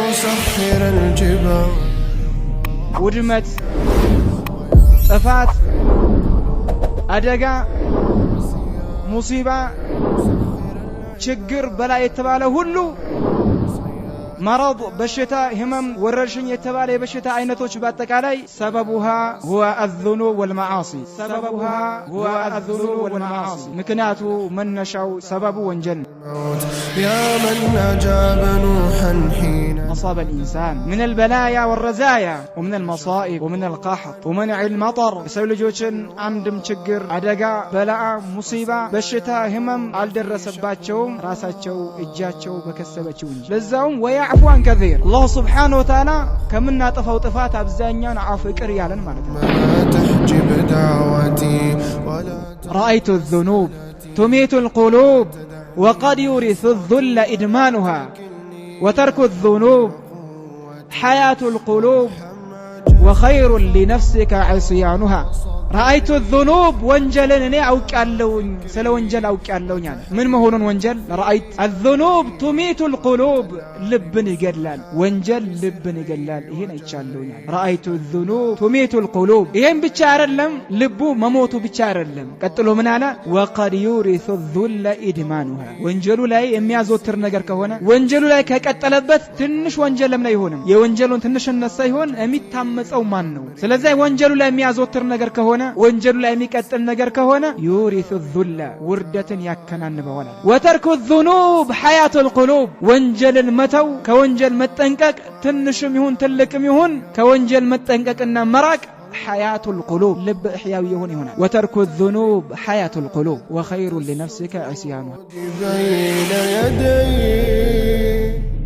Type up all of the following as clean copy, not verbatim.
مسخر الجبال ውድመት ጥፋት አደጋ ሙሲባ ችግር በላይ የተባለ ሁሉ مرض بشتا همم ورشن يتبالي بشتا عينتوش باتكالي سببها هو الذنوب والمعاصي سببها هو الذنوب والمعاصي مكناتو من نشاو سبب وانجل يا من أجاب نوحا حين أصاب الإنسان من البلايا والرزايا ومن المصائب ومن القحط ومنع المطر يسوي جوشن عمدم تشجر عدقا بلاء مصيبة بشتا همم عالدرسباتشو راساتشو إجاتشو بكسباتشو لزاهم عفو عن كثير الله سبحانه وتعالى كمنا طفوا طفات أبزانيان عفو كريالا مالتنا تحجب دعوتي ولا رأيت الذنوب تميت القلوب وقد يورث الذل إدمانها وترك الذنوب حياة القلوب وخير لنفسك عصيانها رأيت الذنوب وانجلنني أوكالون سلا وانجل أوكالون يعني من مهون وانجل رأيت الذنوب تميت القلوب لبني قلال وانجل لبني قلال هنا يتشالون يعني رأيت الذنوب تميت القلوب إيهم بتشار اللم لبو مموتو بتشار اللم قتلوا من أنا وقد يورث الذل إدمانها وانجلوا لاي يميازوتر نجر كهونا وانجلوا لاي كقتلبت تنش وانجل لم يهونم يوانجلون تنش النسيهون أميت تامس أو مانو سلازاي وانجلوا لاي يميازوتر نجر كهونا ወንጀሉ ላይ የሚቀጥል ነገር ከሆነ يورث الذل ውርደትን ያከናንበዋል وترك الذنوب حياة القلوب ወንጀልን መተው ከወንጀል መጠንቀቅ ትንሽም ይሁን ትልቅም ይሁን ከወንጀል መጠንቀቅና መራቅ حياة القلوب لب إحياء يهون هنا وترك الذنوب حياة القلوب وخير لنفسك عصيانها بين يدي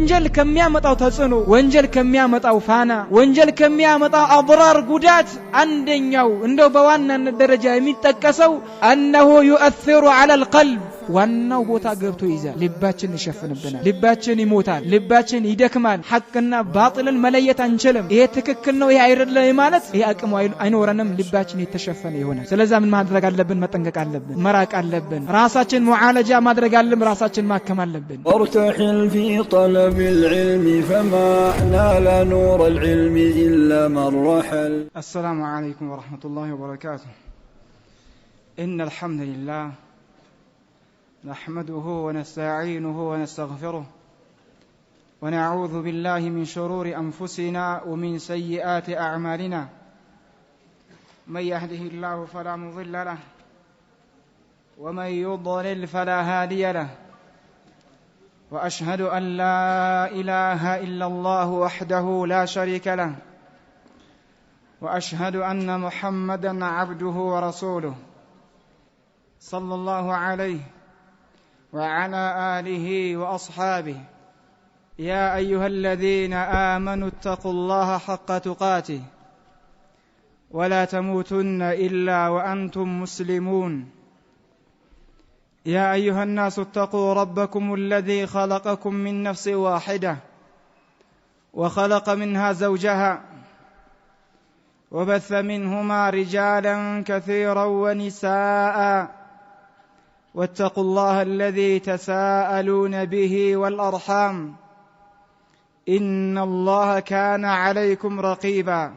ወንጀል ከሚያመጣው ተጽዕኖ ወንጀል ከሚያመጣው ፋና ወንጀል ከሚያመጣው አضرار ጉዳት አንደኛው እንደው በዋናነት ደረጃ የሚጠቀሰው أنه يؤثر على القلب ዋናው ቦታ ገብቶ ይዛል ልባችን ይሸፍንብናል ልባችን ይሞታል ልባችን ይደክማል ሐቅና ባጥልን መለየት አንችልም ይሄ ትክክል ነው ይሄ አይደለም ማለት ይሄ አቅሙ አይኖረንም ልባችን የተሸፈነ ይሆናል ስለዚህ ምን ማድረግ አለብን መጠንቀቅ አለብን መራቅ አለብን ራሳችን ሙዓለጃ ማድረግ አለብን ራሳችን ማከም አለብን ارتحل في طلب العلم فما نال نور العلم إلا من رحل السلام عليكم ورحمة الله وبركاته إن الحمد لله نحمده ونستعينه ونستغفره ونعوذ بالله من شرور أنفسنا ومن سيئات أعمالنا من يهده الله فلا مضل له ومن يضلل فلا هادي له وأشهد أن لا إله إلا الله وحده لا شريك له وأشهد أن محمدا عبده ورسوله صلى الله عليه وعلى آله وأصحابه يا أيها الذين آمنوا اتقوا الله حق تقاته ولا تموتن إلا وأنتم مسلمون يا أيها الناس اتقوا ربكم الذي خلقكم من نفس واحدة وخلق منها زوجها وبث منهما رجالا كثيرا ونساء واتقوا الله الذي تساءلون به والأرحام إن الله كان عليكم رقيبا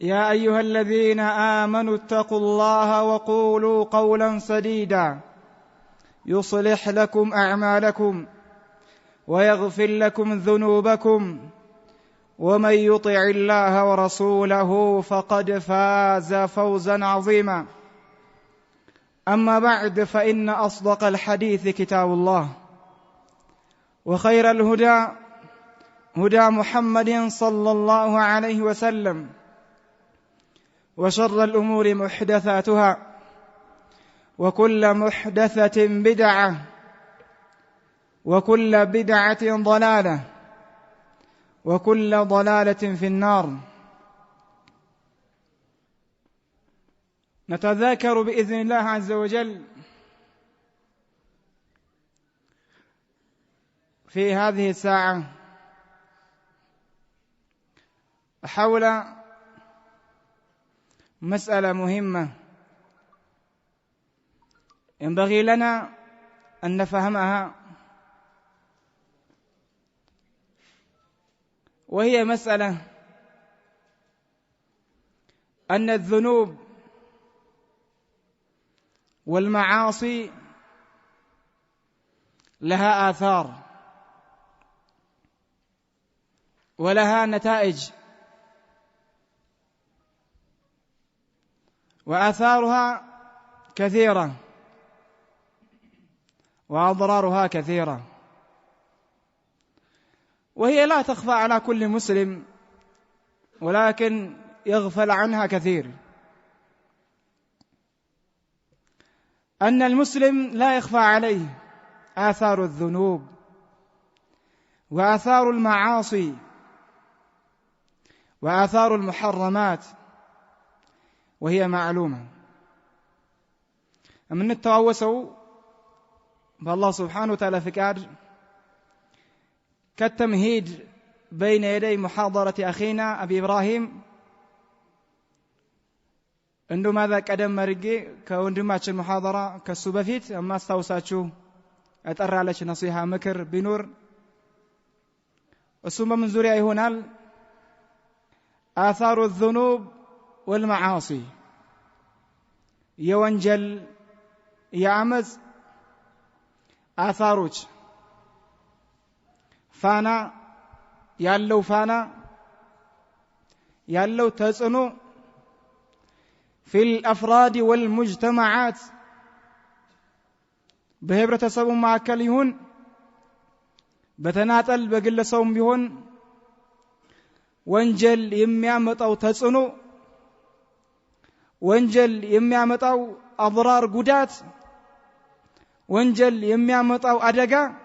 يا أيها الذين آمنوا اتقوا الله وقولوا قولا سديدا يصلح لكم أعمالكم ويغفر لكم ذنوبكم ومن يطع الله ورسوله فقد فاز فوزا عظيما أما بعد فإن أصدق الحديث كتاب الله وخير الهدى هدى محمد صلى الله عليه وسلم وشر الأمور محدثاتها وكل محدثة بدعة وكل بدعة ضلالة وكل ضلالة في النار نتذاكر بإذن الله عز وجل في هذه الساعة حول مسألة مهمة ينبغي لنا أن نفهمها وهي مسألة أن الذنوب والمعاصي لها آثار ولها نتائج، وآثارها كثيرة وأضرارها كثيرة، وهي لا تخفى على كل مسلم ولكن يغفل عنها كثير. أن المسلم لا يخفى عليه آثار الذنوب وآثار المعاصي وآثار المحرمات، وهي معلومة. من التواوسوا بالله سبحانه وتعالى فكاد كالتمهيد بين يدي محاضرة أخينا أبي إبراهيم عنده ماذا قدم مرقي كوندماتش المحاضرة كالسوبفيت أما استوساتشو أتأرى لك نصيحة مكر بنور السوبة من زوريا هنا آثار الذنوب والمعاصي يوانجل يعمز آثاروج فانا يالو تسنو في الأفراد والمجتمعات بهبرة سبب معكل يهون بتناتل بقل سوم بيهون وانجل يميامت أو تسنو وانجل يميامت أو أضرار قدات وانجل يميامت أو أدقا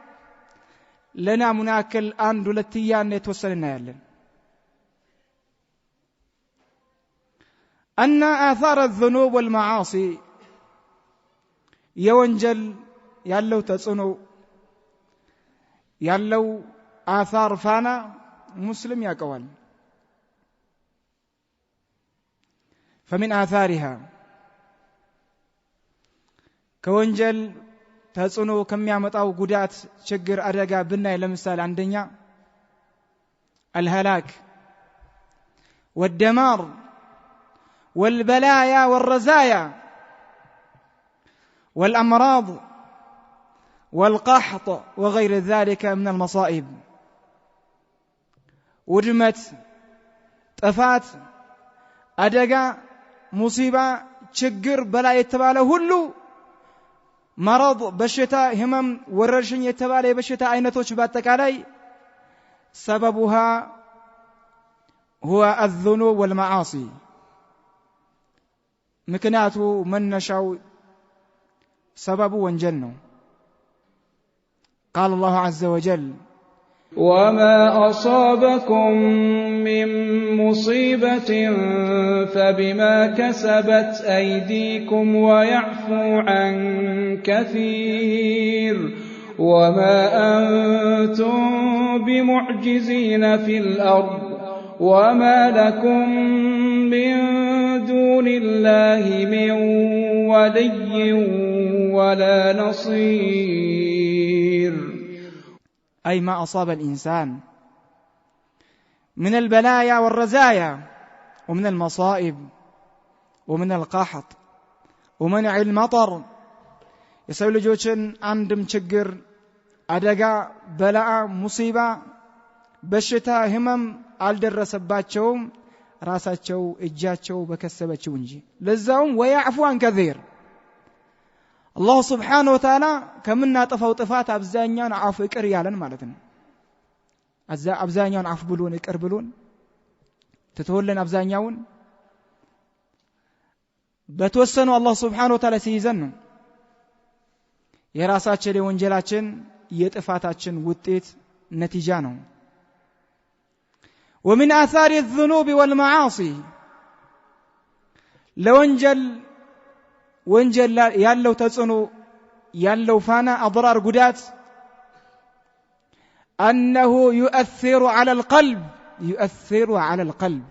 لنا مناكل آن دولتيان يتوصلنا يالن أن آثار الذنوب والمعاصي يوانجل يالو تسنو يالو آثار فانا مسلم يا قوال. فمن آثارها كوانجل تسنو كم يامتاو قدات شجر أرقا بنا لمثال عندنا الهلاك والدمار والبلايا والرزايا والأمراض والقحط وغير ذلك من المصائب. ودمت طفات أدقا مصيبة شجر بلا يتباله هلو مرض بشتا همم ورشن يتباله بشتا أينتوش باتك علي سببها هو الذنوب والمعاصي مكناتو من نشاو سبب وانجنو. قال الله عز وجل وما أصابكم من مصيبة فبما كسبت أيديكم ويعفو عن كثير وما أنتم بمعجزين في الأرض وما لكم من دون الله من ولي ولا نصير. أي ما أصاب الإنسان من البلايا والرزايا ومن المصائب ومن القحط ومنع المطر يسوي لجوشن عندم تشجر أدقى بلاء مصيبة بشتا همم الدرسباتشوم راساتشو إجاتشو بكسباتشو انجي لزاهم ويعفو عن كثير. الله سبحانه وتعالى كمنا طفاو طفات أبزانيان عفو إكر يالن مالتنا أبزانيان عفو بلون إكر بلون تتولن أبزانيون بتوسنوا الله سبحانه وتعالى سيزنوا يراساتشن وانجلاتشن يتفاتاتشن وطيت نتيجانهم. ومن آثار الذنوب والمعاصي لوانجل وانجل يالو تسنو يالو فانا أضرار قدات أنه يؤثر على القلب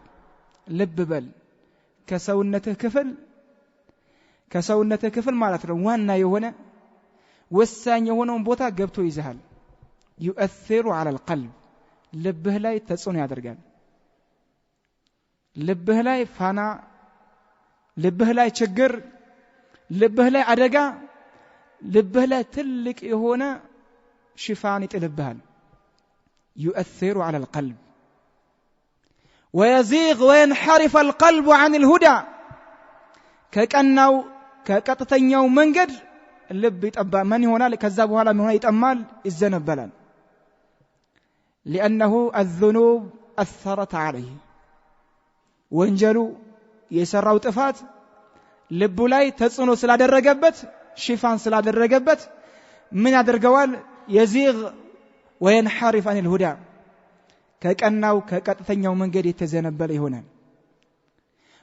لب بل كسونة كفل مالتنا وانا يهونا والسان يهونا بوتا قبتو يزهل يؤثر على القلب ልብህ ላይ ተጽዕኖ ያደርጋል። ልብህ ላይ ፋና፣ ልብህ ላይ ችግር፣ ልብህ ላይ አደጋ፣ ልብህ ላይ ትልቅ የሆነ ሽፋን ይጥልብሃል። يؤثر على القلب ويزيغ وينحرف القلب عن الهدى كأنه كقطتኛው መንገድ ልብ ይጠባ ምን ይሆናል? ከዛ በኋላ ምን ይጠማል? ይዘነበላል። لأنه الذنوب أثرت عليه ወንጀሉ የሰራው ጥፋት ልቡ ላይ ተጽዕኖ ስላደረገበት ሽፋን ስላደረገበት ምን ያደርገዋል? يزيغ وينحرف عن الهدى كأنه كقطتኛው መንገድ የተዘነበለ ይሆናል።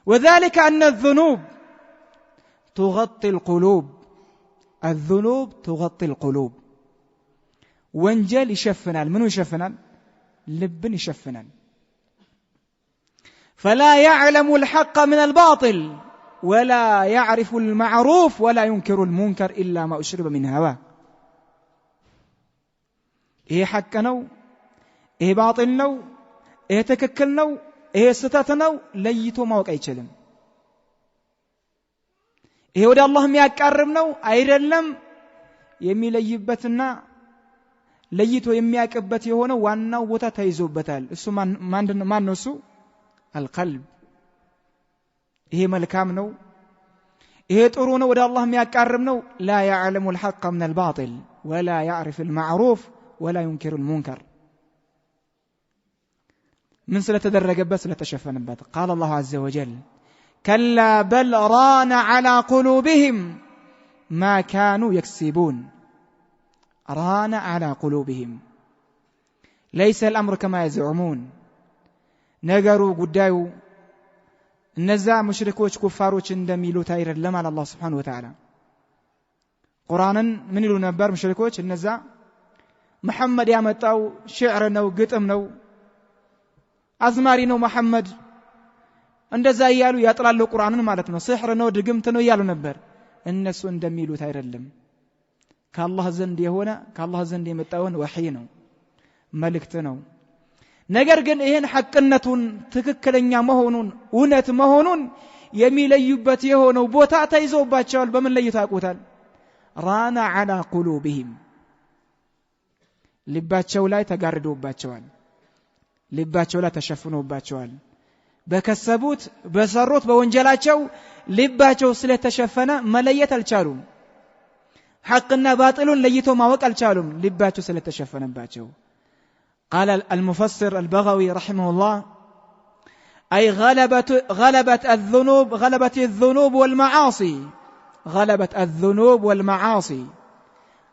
وذلك أن الذنوب تغطي القلوب الذنوب تغطي القلوب ወንጀል ይሸፍናል። ምኑ ይሸፍናል? ልብን ይሸፍናል። فلا يعلم الحق من الباطل ولا يعرف المعروف ولا ينكر المنكر إلا ما أشرب من هواه ይሄ ሐቅ ነው፣ ይሄ ባጢል ነው፣ ይሄ ትክክል ነው፣ ይሄ ስህተት ነው ለይቶ ማወቅ አይችልም። ይሄ ወደ አላህ የሚያቃርብ ነው አይደለም የሚለይበትና ለይቶ የሚያቀበት የሆነ ዋናው ቦታ ተይዞበታል። እሱ ማን ነው? እሱ القلب። ይሄ መልካም ነው፣ ይሄ ጥሩ ነው፣ ወደ አላህ የሚያቃርብ ነው። لا يعلم الحق من الباطل ولا يعرف المعروف ولا ينكر المنكر من ስለተደረገበት ስለተሸፈነበት قال الله عز وجل كلا بل ران على قلوبهم ما كانوا يكسبون ران على قلوبهم ليس الأمر كما يزعمون ነገሩ ጉዳዩ እነዛ ሙሽሪኮች ኩፋሮች እንደሚሉት አይደለም አለ አላህ Subhanahu Wa Ta'ala። ቁርአንን ምን ይሉ ነበር ሙሽሪኮች? እነዛ መሐመድ ያመጣው ሽዕር ነው፣ ግጥም ነው፣ አዝማሪ ነው መሐመድ እንደዛ እያሉ ያጥላሉ ቁርአንን ማለት ነው። ሲህር ነው፣ ድግምት ነው እያሉ ነበር። እነሱ እንደሚሉት አይደለም። ከአላህ ዘንድ የሆነ ከአላህ ዘንድ የመጣውን ወህይ ነው፣ መልእክት ነው። ነገር ግን ይሄን ሐቅነቱን ትክክለኛ መሆኑን እውነት መሆኑን የሚለዩበት የሆነው ቦታ ተይዞባቸዋል። በምን ለይቶ ያውቁታል? ራና على قلوبهم ልባቸው ላይ ተጋርዶባቸዋል፣ ልባቸው ላይ ተሸፍኖባቸዋል። በከሰቡት በሰሩት በወንጀላቸው ልባቸው ስለተሸፈነ መለየት አልቻሉም። ሐቅና ባጢሉን ለይቶ ማወቅ አልቻሉም፣ ልባቸው ስለተሸፈነባቸው። قال المفسر البغوي رحمه الله أي غلبت الذنوب والمعاصي غلبت الذنوب والمعاصي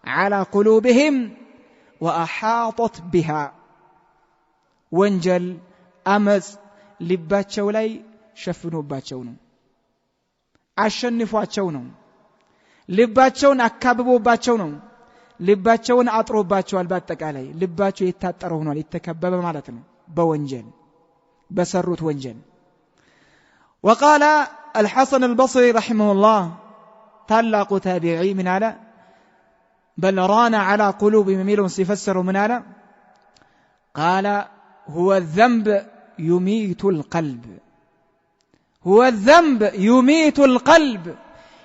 على قلوبهم وأحاطت بها ወንጀል አመጽ ልባቸው ላይ ሸፍኖባቸው ነው፣ አሸንፏቸው ነው፣ ልባቸውን አካብቦባቸው ነው፣ ልባቸውን አጥሮባቸዋል። በአጠቃላይ ልባቸው የታጠረ ሆኗል፣ የተከበበ ማለት ነው በወንጀል በሰሩት ወንጀል። وقال الحسن البصري رحمه الله ታላቁ ታቢዒ ምን አለ? بل ران على قلوبهم የሚለውን ሲፈሰሩ ምን አለ? قال هو الذنب يميت القلب هو الذنب يميت القلب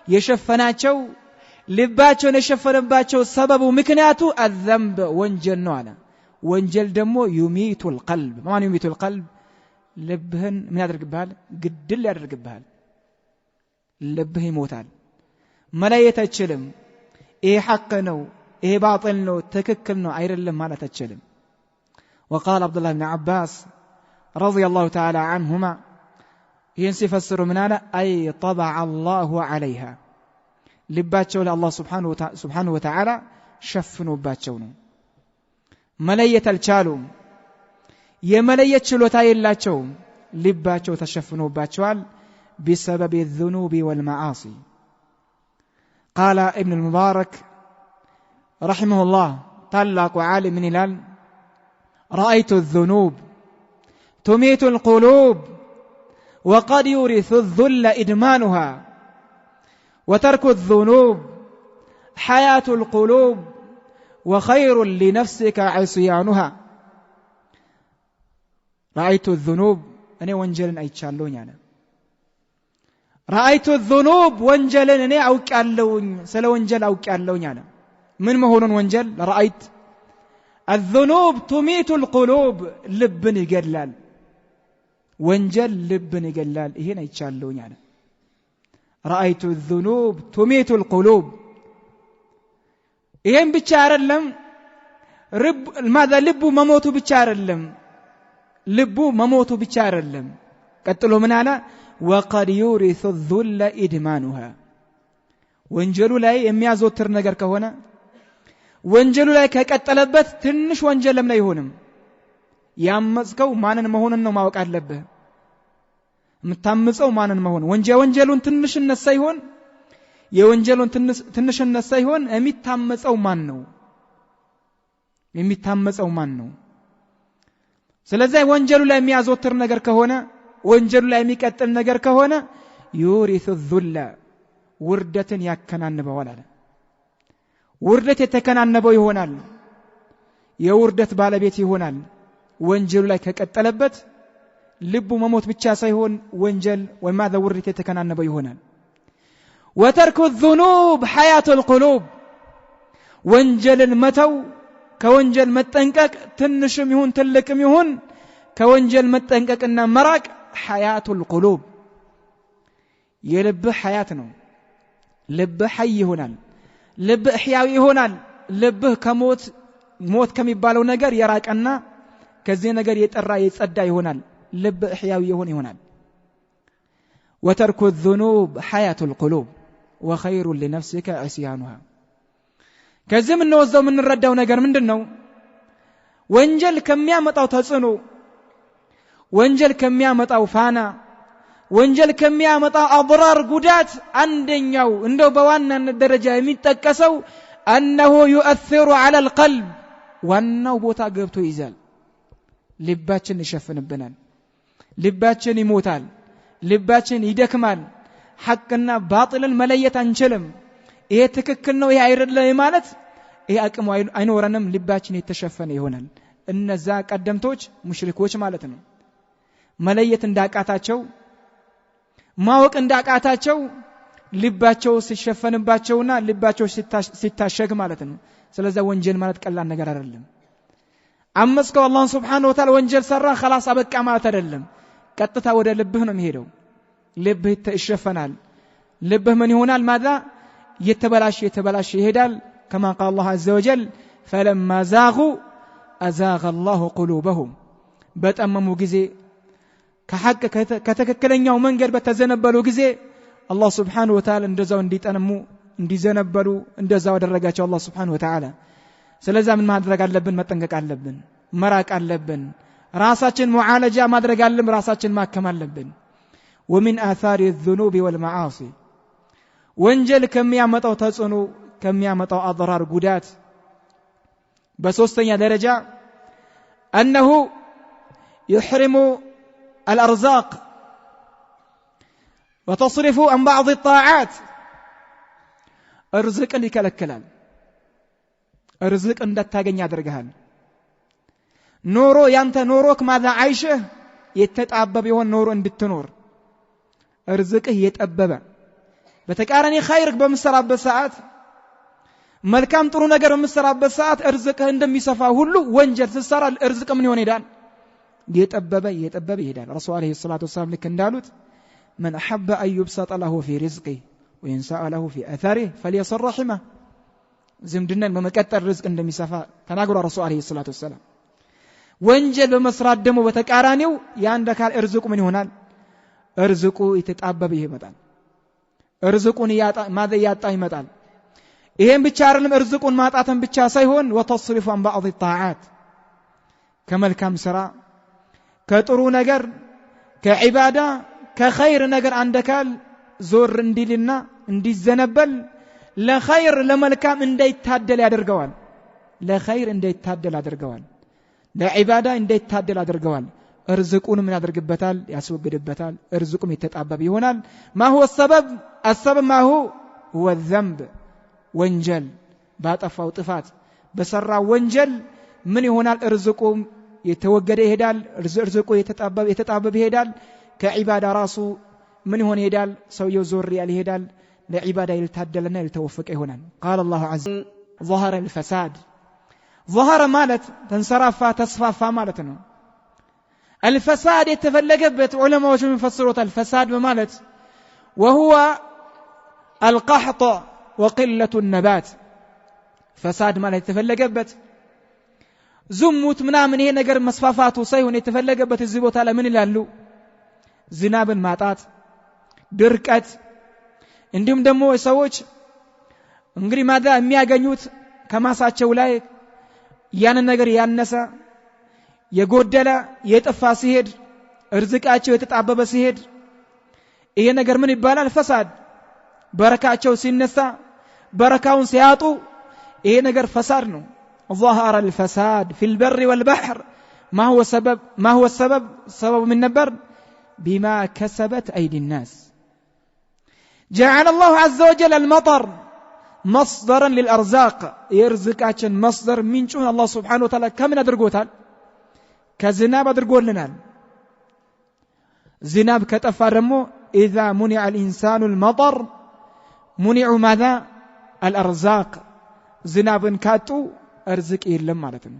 የሸፈናቸው ልባቸውን የሸፈነባቸው ሰበቡ ምክንያቱ الذنب ወንጀል ነው አለ። ወንጀል ደግሞ يميت القلب ማን يميت القلب? ልብህን ምን ያደርግብሃል? ግድል ያደርግብሃል። ልብህ ይሞታል፣ መለየት አይችልም። ይሄ ሐቅ ነው፣ ይሄ ባጢል ነው፣ ትክክል ነው አይደለም ማለት አይችልም። وقال عبد الله بن عباس رضي الله تعالى عنهما ينسفسر من هذا أي طبع الله عليها ልባቸው ለአላህ Subhanahu Wa Ta'ala ሸፍኖባቸው ነው። መለየት አልቻሉም፣ የመለየት ችሎታ የላቸውም። ልባቸው ተሸፍኖባቸዋል بسبب الذنوب والمعاصي. قال ابن المبارك رحمه الله ታላቁ ዓሊም ምን ይላል? رأيت الذنوب تميت القلوب وقد يورث الذل إدمانها وترك الذنوب حياة القلوب وخير لنفسك عصيانها رأيت الذنوب እኔ ወንጀልን አይቻለሁኝ አለ رأيت الذنوب ወንጀልን እኔ አውቃለሁኝ ስለ ወንጀል አውቃለሁኝ አለ ምን መሆኑን ወንጀል رأيت الذنوب تميت القلوب ልብን ይገድላል ወንጀል ልብን ይገድላል ይሄን አይቻለሁኝ አለ رأيت الذنوب تميت القلوب ይሄን ብቻ አይደለም ልቡ መሞቱ ብቻ አይደለም ልቡ መሞቱ ብቻ አይደለም ቀጥሎ ምን አለ وقد يورث الذل إدمانها ወንጀሉ ላይ የሚያዘወትር ነገር ከሆነ ወንጀሉ ላይ ከቀጠለበት ትንሽ ወንጀል ለምን አይሆንም ያመጽከው ማንን መሆኑን ነው ማወቅ አለበት የምታምጸው ማንን መሆን ወንጀሉን ትንሽነት ሳይሆን የወንጀሉን ትንሽነት ሳይሆን የሚታመጸው ማን ነው ስለዚህ ወንጀሉ ላይ የሚያዘወትር ነገር ከሆነ ወንጀሉ ላይ የሚቀጥል ነገር ከሆነ يورث الذل ውርደትን ያከናንበዋል አለ ውርደት የተከናነበው ይሆናል የውርደት ባለቤት ይሆናል ወንጀሉ ላይ ከቀጠለበት ልቡ መሞት ብቻ ሳይሆን ወንጀል ወማذا ውርደት የተከናነበው ይሆናል وترك الذنوب حياة القلوب ወንጀልን መተው ከወንጀል መጠንቀቅ ትንሽም ይሁን ትልቅም ይሁን ከወንጀል መጠንቀቅና መራቅ حياة القلوب የልብ حياة ነው ልብ حي ይሆናል ልብ ሕያው ይሆናል ልብህ ሞት ከሚባለው ነገር የራቀና ከዚህ ነገር የጠራ የጸዳ ይሆናል ልብ ሕያው ይሆናል وترك الذنوب حياة القلوب وخير لنفسك عصيانها ከዚህ ምንወዘው ምንረዳው ነገር ምንድነው ወንጀል ከሚያመጣው ተጽዕኖ ወንጀል ከሚያመጣው ፋና ወንጀል ከሚያመጣው አضرار ጉዳት አንደኛው እንደው በዋናነት ደረጃ የሚጠቀሰው انه يؤثر على القلب ዋናው ቦታ ገብቶ ይዛል ልባችን ይሸፍንብናል ልባችን ይሞታል ልባችን ይደክማል ሐቅና ባጥልን መለየት አንችልም ይሄ ትክክል ነው ይሄ አይደለም ማለት ይሄ አቅሙ አይኖረንም ልባችን የተሸፈነ ይሆናል እነዛ ቀደምቶች ሙሽሪኮች ማለት ነው መለየት እንዳቃታቸው ማወቅ እንዳቃታቸው ልባቸው ሲሸፈንባቸውና ልባቸው ሲታሸግ ማለት ነው ስለዚህ ወንጀል ማለት ቀላል ነገር አይደለም አመስከው አላህ Subhanahu Wa Ta'ala ወንጀል ሰራ خلاص አበቃ ማለት አይደለም ቀጥታ ወደ ልብህ ነው የሚሄደው ልብህ ይሸፈናል ልብህ ምን ይሆናል ማዳ የተበላሽ ይሄዳል كما قال الله عز وجل فلما زاغوا أزاغ الله قلوبهم በጠመሙ ጊዜ ከሐቅ ከተከከለኛው መንገድ በተዘነበሉ ጊዜ አላህ Subhanahu Wa Ta'ala እንደዛው እንዲጠነሙ እንዲዘነበሉ እንደዛው አደረጋቸው አላህ Subhanahu Wa Ta'ala ስለዚህ ምን ማድረግ አለብን መጠንቀቅ አለብን መራቅ አለብን ራሳችን ሙዓለጃ ማድረግ አለብን ራሳችን ማከም አለብን ومن آثار الذنوب والمعاصي ወንጀል ከሚያመጣው ተጽዕኖ ከሚያመጣው አضرار ጉዳት በሶስተኛ ደረጃ انه يحرم الارزاق وتصرف عن بعض الطاعات ارزقን ይከለክላል ርዝቅ እንዳታገኝ ያደርጋል ኖሮ ያንተ ኖሮክ ማዛ አይሽህ የተጣበበ ይሆን ኖሮ እንድትኖር ርዝቅህ የጠበበ በተቃራኒ ኸይር በመሰራበት ሰዓት መልካም ጥሩ ነገር በመሰራበት ሰዓት ርዝቅህ እንደሚሰፋ ሁሉ ወንጀል ሲሰራ ርዝቅ ምን ይሆን ይዳል የጠበበ ይሄዳል ረሱል አለይሂ ሰላቱ ወሰለም ልክ እንዳሉት من احب ان يبسط له في رزقه وينسأ له في اثره فليصل رحمه ዝምድናን በመቀጠል ርዝቅ እንደሚሰፋ ተናግሮ ረሱል አለይሂ ሰላቱ ወሰለም ወንጀል በመስራት ደግሞ በተቃራኒው ያንደ ካል ርዝቁ ምን ይሆናል ርዝቁ የተጣበበ ይመጣል ርዝቁን ያጣ ይመጣል ይሄን ብቻ አይደለም ርዝቁን ማጣተን ብቻ ሳይሆን وتصرف عن بعض الطاعات ከመልካም ስራ ከጥሩ ነገር ከዒባዳ ከኸይር ነገር አንደካል ዞር እንዲልና እንዲዘነበል ለኸይር ለመልካም እንዳይታደል ያደርገዋል ለኸይር እንዳይታደል ያደርገዋል ለዒባዳ እንዳይታደል ያደርገዋል ርዝቁን ምን ያደርግበታል ያስወግድበታል ርዝቁም የተጣበበ ይሆናል ما هو السبب ما هو الذنب ወንጀል ባጠፋው ጥፋት በሰራ ወንጀል ምን ይሆናል ርዝቁ የተወገደ ይሄዳል ርዝቁ የተጣበበ ይሄዳል ከዒባዳ ራሱ ምን ይሆን ይሄዳል ሰውየው ዞር ያለ ይሄዳል ለዒባዳ ይልታደለና ይልተወፈቀ ይሆናል قال الله عز ظهر الفساد ظهر ማለት ተንሰራፋ ተስፋፋ ማለት ነው الفساد የተፈለገበት ዑለማዎች የሚፈስሩት الفساد በማለት وهو القحط وقلة النبات فساد ማለት የተፈለገበት ዝሙት ምናምን ይሄ ነገር መስፋፋቱ ሳይሆን የተፈለገበት እዚህ ቦታ ላይ ምን ይላሉ ዝናብን ማጣት ድርቀት እንዲሁም ደግሞ ሰዎች እንግዲህ ማዳ የሚያገኙት ከማሳቸው ላይ ያን ነገር ያነሰ የጎደለ የጠፋ ሲሄድ ርዝቃቸው የተጣበበ ሲሄድ ይሄ ነገር ምን ይባላል ፈሳድ በረካቸው ሲነሳ በረካውን ሲያጡ ይሄ ነገር ፈሳድ ነው ظهر الفساد في البر والبحر ما هو السبب من نبر بما كسبت أيدي الناس جعل الله عز وجل المطر مصدرا للأرزاق يرزقاتن مصدر من شون الله سبحانه وتعالى كم ندرقوتال كزناب ادرقولنا زناب كتفرمو إذا منع الإنسان المطر منع ماذا الأرزاق زناب كاتو أرزق يلم مالتنا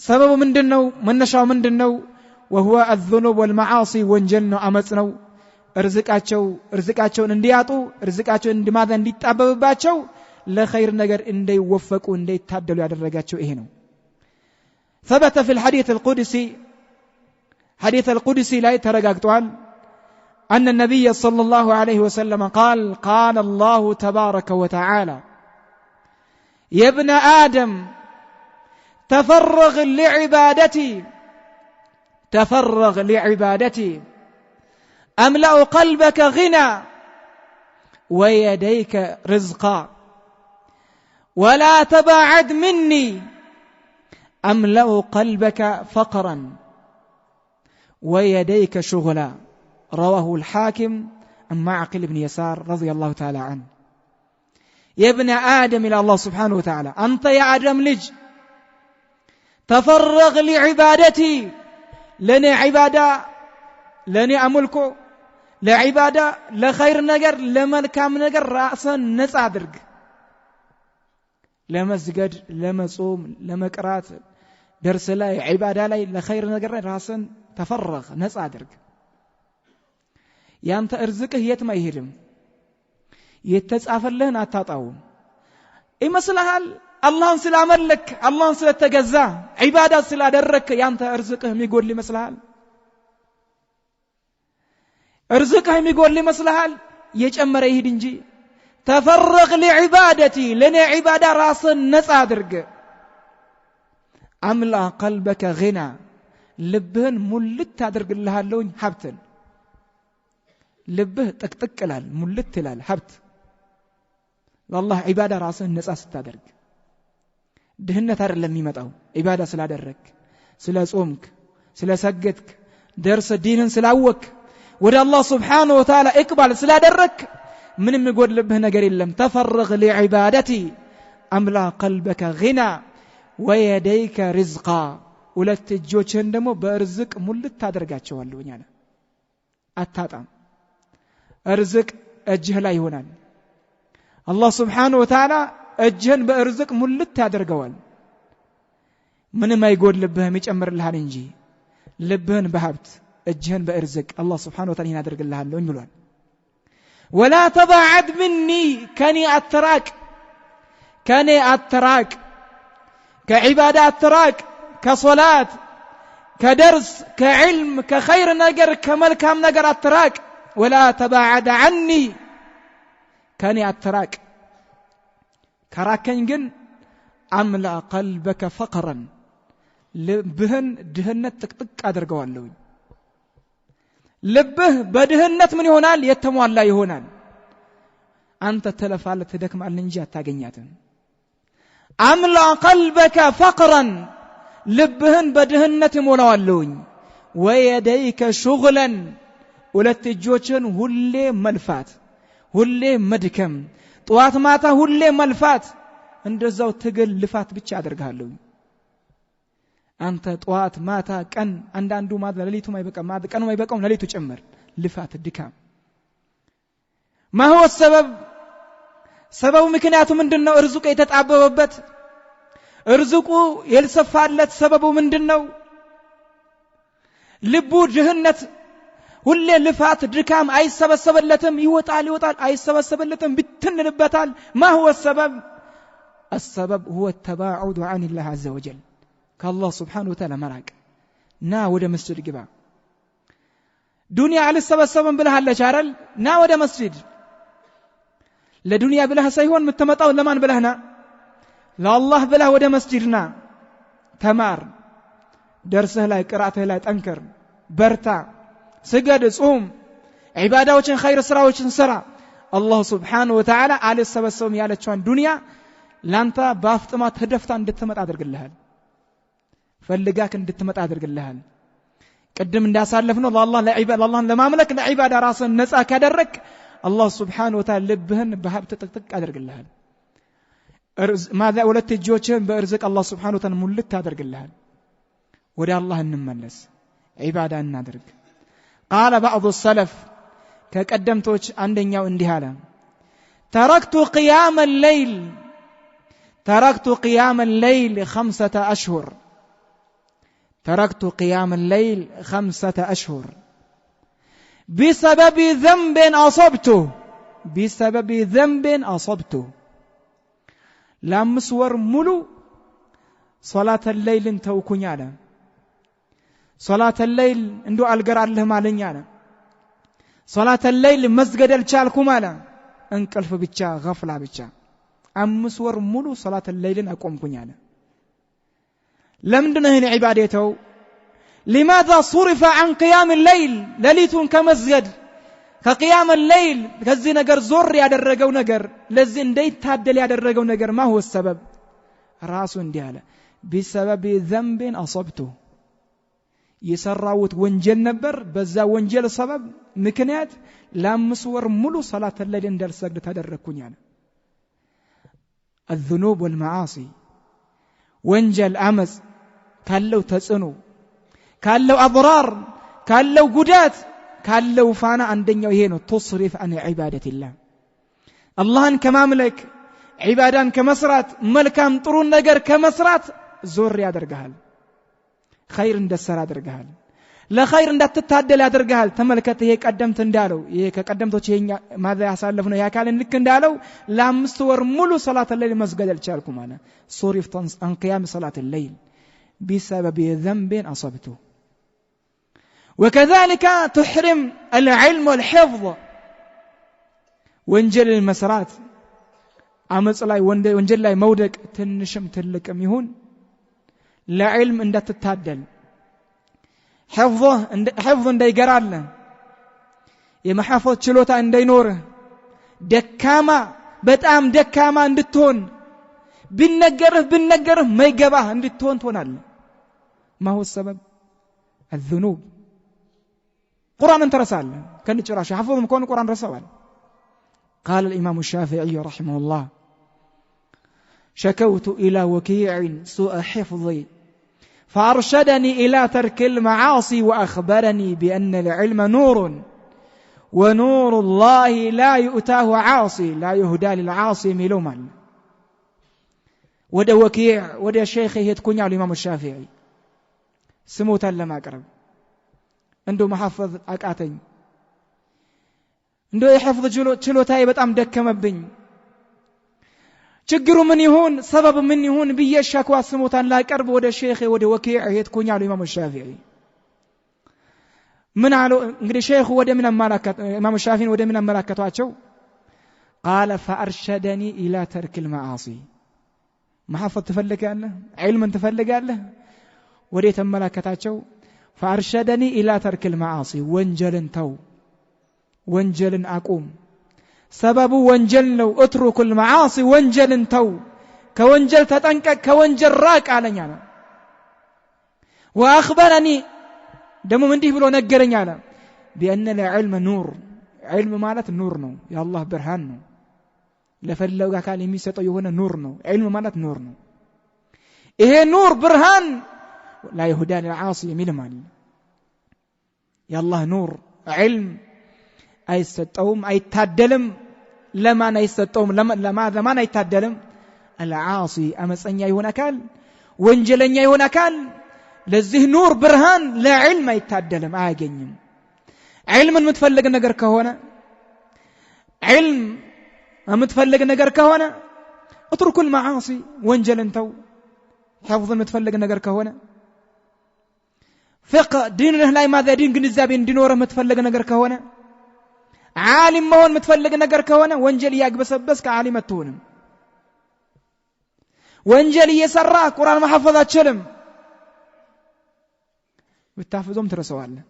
سبب من دنو منشاو من دنو وهو الذنوب والمعاصي وانجلنا أمتنو ርዝቃቸውን እንዲያጡ ርዝቃቸውን እንዲማዳ እንዲጣበብባቸው ለኸይር ነገር እንዳይወፈቁ እንዳይታደሉ ያደረጋቸው ይሄ ነው ثبت في الحديث القدسي لا يترغغطوال أن النبي صلى الله عليه وسلم قال الله تبارك وتعالى يا ابن آدم تفرغ لعبادتي أملأ قلبك غنى ويديك رزقا ولا تباعد مني أملأ قلبك فقرا ويديك شغلا رواه الحاكم عن معقل بن يسار رضي الله تعالى عنه يا ابن آدم إلى الله سبحانه وتعالى أنت يا آدم لج تفرغ لعبادتي لني عبادة لني أملكو لعبادة لخير نجر لملكام نجر رأسا نسع درج لمسجد لمصوم لمقرات درس لا عبادة لا لخير نجر رأسا تفرغ نسع درج يانت ارزقه يتما يهرم يتتصافر لهن اتطاوم اي مسلهال الله سلاملك الله سلتجزا عبادة سلادرك يانت ارزقه ميقول لي مسلهال ارزقه يقول لي مسلحال يجمر يهد انجي تفرغ لعبادتي لنا عبادة راس نص ادرج املا قلبك غنى لبهن ملت ادرج لهالون حبتن لبه تقطقلال ملت لال حبت والله عبادة راس نص استادرج دهنت አይደለም የሚመጣው عبادة ስላደረክ ስለጾምክ ስለሰገድክ درس دينን ስላወክ ወደ አላህ Subhanahu Wa Ta'ala እቅባል ስላደረክ ምንም ይጎድልብህ ነገር የለም ተፈርግ لعبادتي املا قلبك غنى ويديك رزقا ሁለት እጆችህን ደግሞ በርዝቅ ሙልት ታደርጋቸዋለሁ እኛና አታጣም ርዝቅ እጅህ ላይ ይሆናል አላህ Subhanahu Wa Ta'ala እጅህን በርዝቅ ሙልት ያደርገዋል ምንም አይጎድልብህም ይጨምርልሃል እንጂ ልብህን በሀብት እጅህን በርዝቅ አላህ Subhanahu Wa Ta'ala ያደርግልሃል ብሏል ولا تبعد مني كني اتراك كعباده اتراك كصلاه كدرس كعلم كخير نجر كملكام نجر اتراك ولا تبعد عني كني اتراك كراكن جن املا قلبك فقرا ልብህን ድህነት ጥቅጥቅ አድርገዋለሁ ልብህ በድህነት ምን ይሆናል የተሟላ ይሆናል አንተ ተለፋለ ተደክማል እንጂ አታገኛትም አምላ قلبك فقرا ልብህን በድህነት ይሞላዋለሁ ወየደይከ شغلا ሁለት እጆችን ሁሌ መልፋት ሁሌ መድከም ጧት ማታ ሁሌ መልፋት እንደዛው ትግል ልፋት ብቻ አደርጋለሁ አንተ ጧት ማታ ቀን አንዳንዱ ማታ ለሊቱ ማይበቃ ማታ ቀኑ ማይበቃው ለሊቱ ጭምር ልፋት ድካም ما هو السبب سبب ምክንያቱ ምንድነው እርዝቁ የተጣበበበት እርዝቁ የልሰፋለት ሰበቡ ምንድነው ልቡ ድህነት ሁሌ ልፋት ድካም አይሰበሰበለትም ይወጣል አይሰበሰበለትም ብትንልበታል ما هو السبب السبب هو التباعد عن الله عز وجل كالله سبحانه وتعالى مراق نا ወደ መስጂድ ግባ ዱንያ አልሰበሰበም ብለሃለች አይደል ና ወደ መስጂድ ለዱንያ ብለህ ሳይሆን የምትመጣው ለማን ብለህና ለአላህ ብለህ ወደ መስጂድና ተማር ደርሰህ ላይ ቅራአትህ ላይ ጠንከር በርታ ስገድ ጾም ዒባዳዎችን ኸይር ስራዎችን ስራ አላህ Subhanahu Wa Ta'ala አልሰበሰበም ያለችውን ዱንያ ላንተ ባፍጥማ ተደፍታ እንድትመጣ አድርግልሃል ፈልጋክ እንድትመጣ አድርግልሃል ቅድም እንዳሳለፍነው ለአላህ ለማምለክ ለዒባዳ ራስን ነፃ ካደረክ አላህ Subhanahu Wa Ta'ala ልብህን በሀብት ጥቅጥቅ አድርግልሃል ማዛ ሁለት እጆችህን በእርዝቅ አላህ Subhanahu Wa Ta'ala ሙልት አድርግልሃል ወደ አላህ እንመለስ ዒባዳ እናድርግ قال بعض السلف كقدمتوች አንደኛው እንዲህ አለ تركت قيام الليل 5 أشهر تركت قيام الليل 5 أشهر بسبب ذنب أصبته لامسور ملو صلاة الليل توكوني على صلاة الليل اندو القرار لهم علينا صلاة الليل مسجد الشالكم على انقلف بيتشا غفلة بيتشا امسور ملو صلاة الليل اقوم كنيانا لمندنا هنا عبادته لماذا صرف عن قيام الليل لليتون كمسجد كقيام الليل كزي نجر زور يادرجو نجر لزي انديت تادل يادرجو نجر ما هو السبب راسو انديالا بسبب ذنب أصبته يسراوت ወንጀል ነበር በዛ ወንጀል ሰበብ ምክንያት ለአምስት ሙሉ ሶላት الليل እንደርሰግድ ተደረኩኝ አለ الذنوب والمعاصي ወንጀል አመጽ ካለው ተጽኖ ካለው አضرار ካለው ጉዳት ካለው ፋና አንደኛው ይሄ ነው تصرف عن عبادة الله አላህን ከማምለክ ዒባዳን ከመስራት መልካም ጥሩ ነገር ከመስራት ዞር ያደርጋል خير እንደሰራ ያደርጋል ለخير እንዳትታደል ያደርጋል ተመልከተ ይሄ ቀደምት እንዳለው ይሄ ከቀደምቶች ይሄኛ ማዛ ያሳለፍነው ያካልን ልክ እንዳለው ለአምስት ወር ሙሉ ሶላት الليل መስገድ አልቻልኩም አለ صرفت عن قيام صلاة الليل بسبب ذنب أصبته وكذلك تحرم العلم والحفظ ወንጀል መስራት አመጽ ላይ ወንጀል ላይ መውደቅ ትንሽም ትልቅም ይሁን ለዕልም እንዳትታደል حفظ እንዳይገራለ የመሐፈዝ ችሎታ እንዳይኖር ደካማ በጣም ደካማ እንድትሆን ቢነገርህ ማይገባህ እንድትሆን ትሆናለህ ما هو السبب الذنوب قرآن ترسال كان تراش حفظهم كون قرآن رسال قال الإمام الشافعي رحمه الله شكوت إلى وكيع سوء حفظي فأرشدني إلى ترك المعاصي وأخبرني بأن العلم نور ونور الله لا يؤتاه عاصي لا يهدى للعاصي ملوما ودا وكيع ودا شيخه تكون على الإمام الشافعي سموتا لما أقرب عنده محفظ أكاتين عنده يحفظ جلوتاي በጣም ደከመብኝ ችግሩ ምን ይሁን ሰበብ ምን ይሁን በየሻኳ ስሞታን ላቀርብ ወደ ሼኽ ወደ ወኪዕ ሄድኩኛል ኢማሙ ሻፊዒ ምን አሉ እንግዲህ ሼኹ ወደ ምን አመላከቱ ኢማሙ ሻፊዒ ወደ ምን አመላከቷቸው قال فارشدني الى ترك المعاصي محفظ ትፈልጋለህ ዒልምን ትፈልጋለህ ወደ ተመላከታቸው فارشدني الى ترك المعاصي ወንጀልን ተው ወንጀልን አቁም سبب ወንጀል ነው اترك المعاصي ወንጀልን ተው ከወንጀል ተጠንቀቅ ከወንጀል ራቅ አለኛ ነው واخبرني ደሞ እንዲህ ብሎ ነገረኛ አለ بان العلم نور علم ማለት ኑር ነው የአላህ ብርሃን ነው ለፈለገ አካል የሚሰጠው የሆነ ኑር ነው علم ማለት ኑር ነው ይሄ ኑር ብርሃን لا يهدى للعاصي يملمال يا الله نور علم አይሰጠውም አይታደልም ለማን አይሰጠውም ለማን አይታደልም العاص አመፀኛ ይሆን አካል ወንጀለኛ ይሆን አካል ለዚህ ኑር ብርሃን ለዕልም አይታደልም አያገኝም ዒልምን የምትፈልግ ነገር ከሆነ ዒልም የምትፈልግ ነገር ከሆነ اترك المعاصي ወንጀልን ተው حفظ የምትፈልግ ነገር ከሆነ فقه ዲንህ ላይ ማዛ ዲን ግንዛቤ እንዲኖር የምትፈልግ ነገር ከሆነ ዓሊም መሆን የምትፈልግ ነገር ከሆነ ወንጀል ያግበሰበስከ ዓሊም አትሆንም ወንጀል እየሰራ ቁርአን መሐፈዝ አትችልም ብታፈዙም ትረሳዋለህ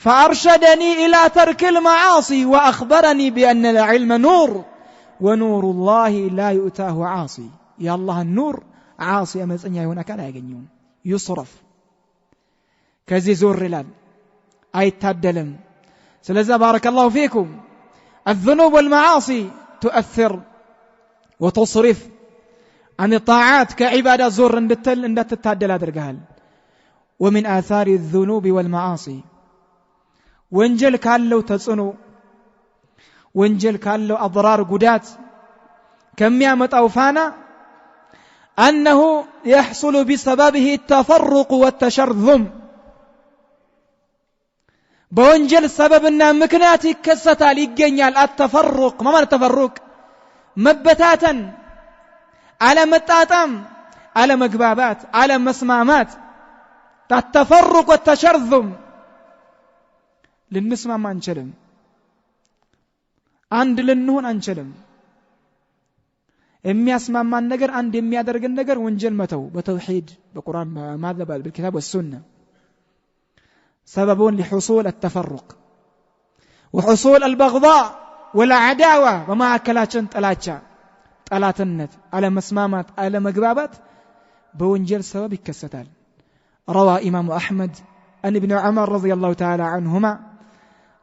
فأرشدني إلى ترك المعاصي وأخبرني بأن العلم نور ونور الله لا يؤتاه عاصي يا الله النور عاصي أمزنيا هنا كان يغنيون يصرف كزي زور رلال أي تدلم سلذا بارك الله فيكم الذنوب والمعاصي تؤثر وتصرف عن الطاعات كعبادة زور اندتل اندت تتعدل أدرقهال ومن آثار الذنوب والمعاصي وانجل كالو تصنو وانجل كالو أضرار قدات كم يامت أوفانا أنه يحصل بسببه التفرق والتشرذم بوانجل سببنا مكناتي كستا ليجنيال التفرق ما معنى التفرق مبتاتا على متاتم على مقبابات على مسمامات التفرق والتشرذم للنسمع ما انشلم عند لنهون انشلم امي اسمع ما النجر عند امي ادرج النجر وانجل متو بتوحيد بقرآن ماذا بالكتاب والسنة سبب لحصول التفرق وحصول البغضاء والعداوة وما أكلاتشن طلاتنت على مسمامات على مقبابات بونجل سبب كستال روى إمام أحمد أن ابن عمر رضي الله تعالى عنهما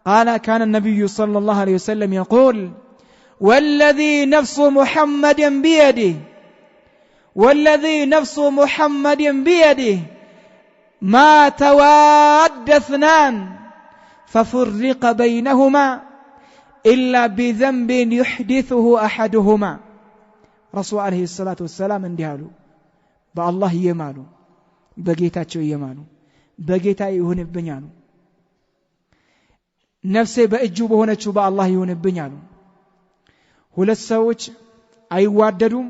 قال كان النبي صلى الله عليه وسلم يقول والذي نفس محمد بيده والذي نفس محمد بيده ما تواد اثنان ففرق بينهما إلا بذنب يحدثه أحدهما رسول عليه الصلاة والسلام اندهالو بالله يمالو بقيتاتشو يمالو بقيتا يهونبنيالو نفسي بأجو بهونتشو بالله يهونبنيالو ሁለት ሰዎች አይዋደዱም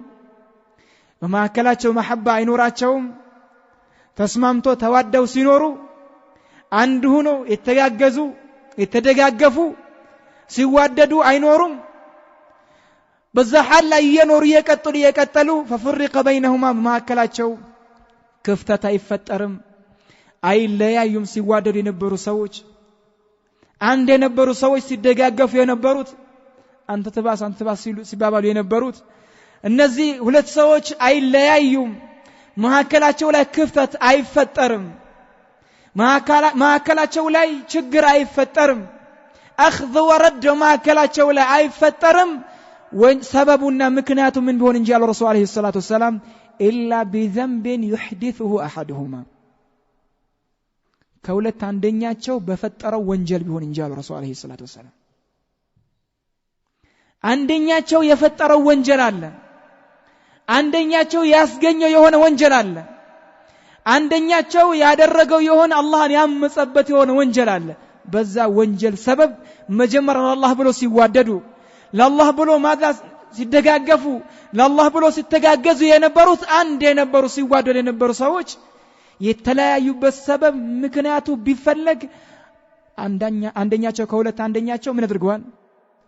በማከላቸው መሐባ አይኖራቸውም ተስማምቶ ተዋደው ሲኖሩ አንድ ሆኖ የተጋገዙ የተደጋገፉ ሲዋደዱ አይኖሩም በዛ ሐል ላይ የኖሩ የቀጠሉ ففرق بينهما በማከላቸው ክፍተት አይፈጠርም አይለያዩም ሲዋደዱ የነበሩ ሰዎች አንድ የነበሩ ሰዎች ሲደጋገፉ የነበሩት አንተ ተባስ ሲባባሉ የነበሩት እነዚህ ሁለት ሰዎች አይለያዩም ማከላቸው ላይ ክፍተት አይፈጠርም ማከላቸው ላይ ችግር አይፈጠርም اخذ ورد ማከላቸው ላይ አይፈጠርም ሰበቡና ምክንያቱ ምን ቢሆን እንጂ አለ ረሱል አለይሂ ሰላቱ ወሰለም الا بذنب يحدثه احدهما ከሁለት አንደኛቸው በፈጠረው ወንጀል ቢሆን እንጂ አለ ረሱል አለይሂ ሰላቱ ወሰለም አንደኛቸው የፈጠረው ወንጀል አለ አንደኛቸው ያስገኘው የሆነ ወንጀል አለ አንደኛቸው ያደረገው የሆነ አላህን ያመጸበት የሆነ ወንጀል አለ በዛ ወንጀል ሰበብ መጀመሪያ አላህ ብሎ ሲዋደዱ ለአላህ ብሎ ማድረስ ሲደጋገፉ ለአላህ ብሎ ሲተጋገዙ የነበሩት አንድ የነበሩ ሲዋደዱ የነበሩ ሰዎች የተለያዩበት ሰበብ ምክንያቱ ቢፈለግ አንደኛቸው ከሁለት አንደኛቸው ምን አድርገዋል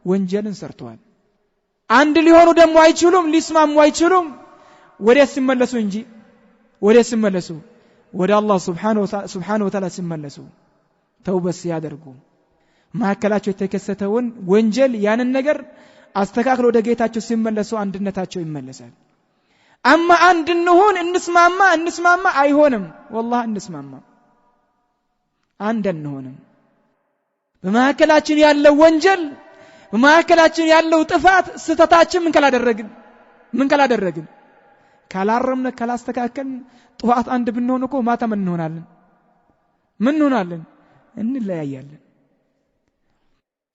ወንጀልን ሰርተዋል አንድ ሊሆኑ ደግሞ አይችሉም ሊስማሙ አይችሉም ወደ ሲመለሱ እንጂ ወደ ሲመለሱ ወደ አላህ Subhanahu Wa Ta'ala ሲመለሱ ተውበት ሲያደርጉ ማከላቸው የተከሰተውን ወንጀል ያንን ነገር አስተካክሎ ወደ ጌታቸው ሲመለሱ አንድነታቸው ይመለሳል አማ አንድ እንሆን እንስማማ አይሆንም والله እንስማማ አንድ እንሆንም በማከላችን ያለው ወንጀል በማከላችን ያለው ጥፋት ስተታችን ምን ካላደረግን ካላረምነ ካላስተካከልን ጧት አንድ ብንሆን እኮ ማታ ምን እንሆናለን እንለያያለን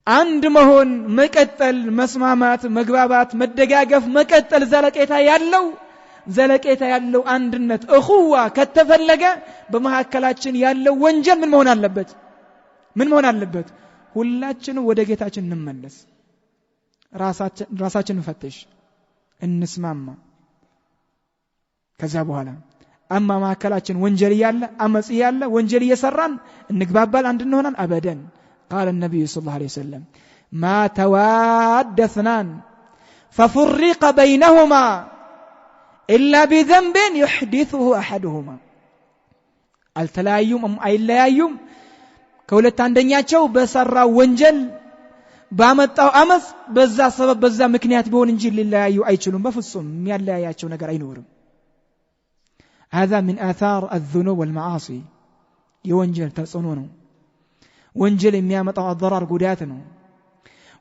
አንድ መሆን መቀጠል መስማማት መግባባት መደጋገፍ መቀጠል ዘለቄታ ያለው አንድነት እኹዋ ከተፈለገ በመሐከላችን ያለው ወንጀል ምን መሆን አለበት ሁላችንም ወደ ጌታችን እንመለስ ራሳችንን ፈትሽ እንስማማ ከዛ በኋላ አማ መሐከላችን ወንጀል ያለ አመጽ ያለ ወንጀል እየሰራን እንግባባል አንድ እንሆናለን አበደን قال النبي صلى الله عليه وسلم ما تواد اثنان ففرق بينهما إلا بذنب يحدثه أحدهما التلايم አይለያዩም ከሁለት አንደኛቸው በሰራው ወንጀል ባመጣው አመጽ በዛ ሰበብ በዛ ምክንያት ቢሆን እንጂ ሊለያዩ አይችሉም በፍጹም የሚያለያያቸው ነገር አይኖርም هذا من آثار الذنوب والمعاصي የወንጀል ተጽዕኖ ነው ወንጀል የሚያመጣው አضرار ጉዳት ነው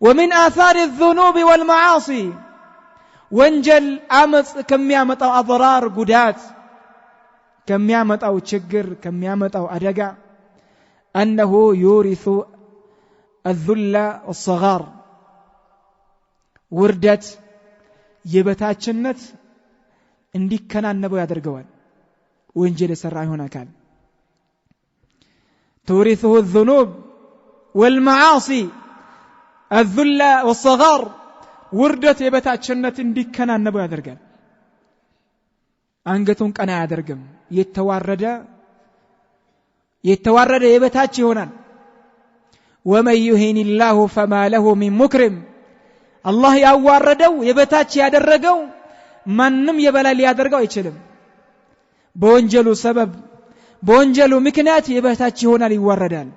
ومن آثار الذنوب والمعاصي ወንጀል አመጽ ከሚያመጣው አضرار ጉዳት ከሚያመጣው ችግር ከሚያመጣው አደጋ أنه يورث الذل والصغار ውርደት የበታችነት እንዲከናነበው ያደርገዋል ወንጀል የሰራ ይሆን አካል تورثه الذنوب والمعاصي الذل والصغار ውርደት የበታችነት እንዲከናነበው ያደርጋል አንገቱን ቀና ያደርግም የተዋረደ የበታች ይሆናል ومن يهين الله فما له من مكرم الله ያዋረደው የበታች ያደረገው ማንንም የበላይ ሊያደርገው አይችልም በወንጀሉ ሰበብ በወንጀሉ ምክንያት የበታች ይሆናል ይዋረዳል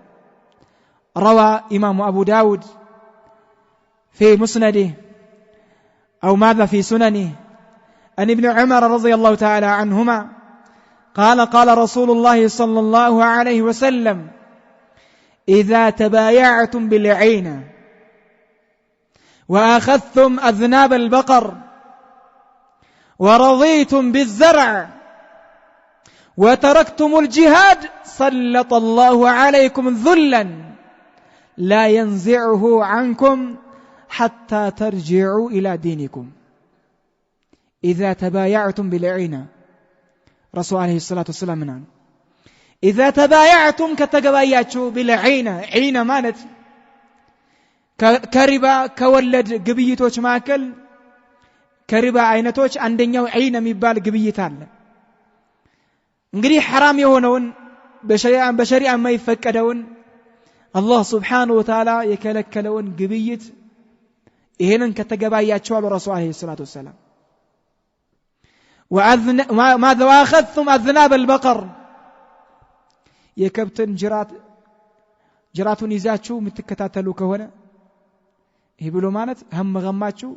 روى امام ابو داود في مسنده او ماذا في سننه عن ابن عمر رضي الله تعالى عنهما قال رسول الله صلى الله عليه وسلم إذا تبايعتم بالعينة وأخذتم أذناب البقر ورضيتم بالزرع وتركتم الجهاد سلط الله عليكم ذلا لا ينزعه عنكم حتى ترجعوا إلى دينكم إذا تبايعتم بالعينة رسول عليه الصلاة والسلام منان إذا تبايعتم كتجباياتشوا بالعينة عينة مالت كربا كولد قبيتوش ماكل كربا عينتوش عندنيو عينة ميبال قبيتال انقري حرام يهونون بشريعة ما يفكدون الله سبحانه وتعالى يكلكلون قبيت إهنن كتجباياتشوا الرسول عليه الصلاة والسلام ماذا واخذتم أذناب البقر የከብትን ጅራቱን ይዛችሁ ምትከታተሉ ከሆነ ይሄ ብሎ ማለት ህመገማችሁ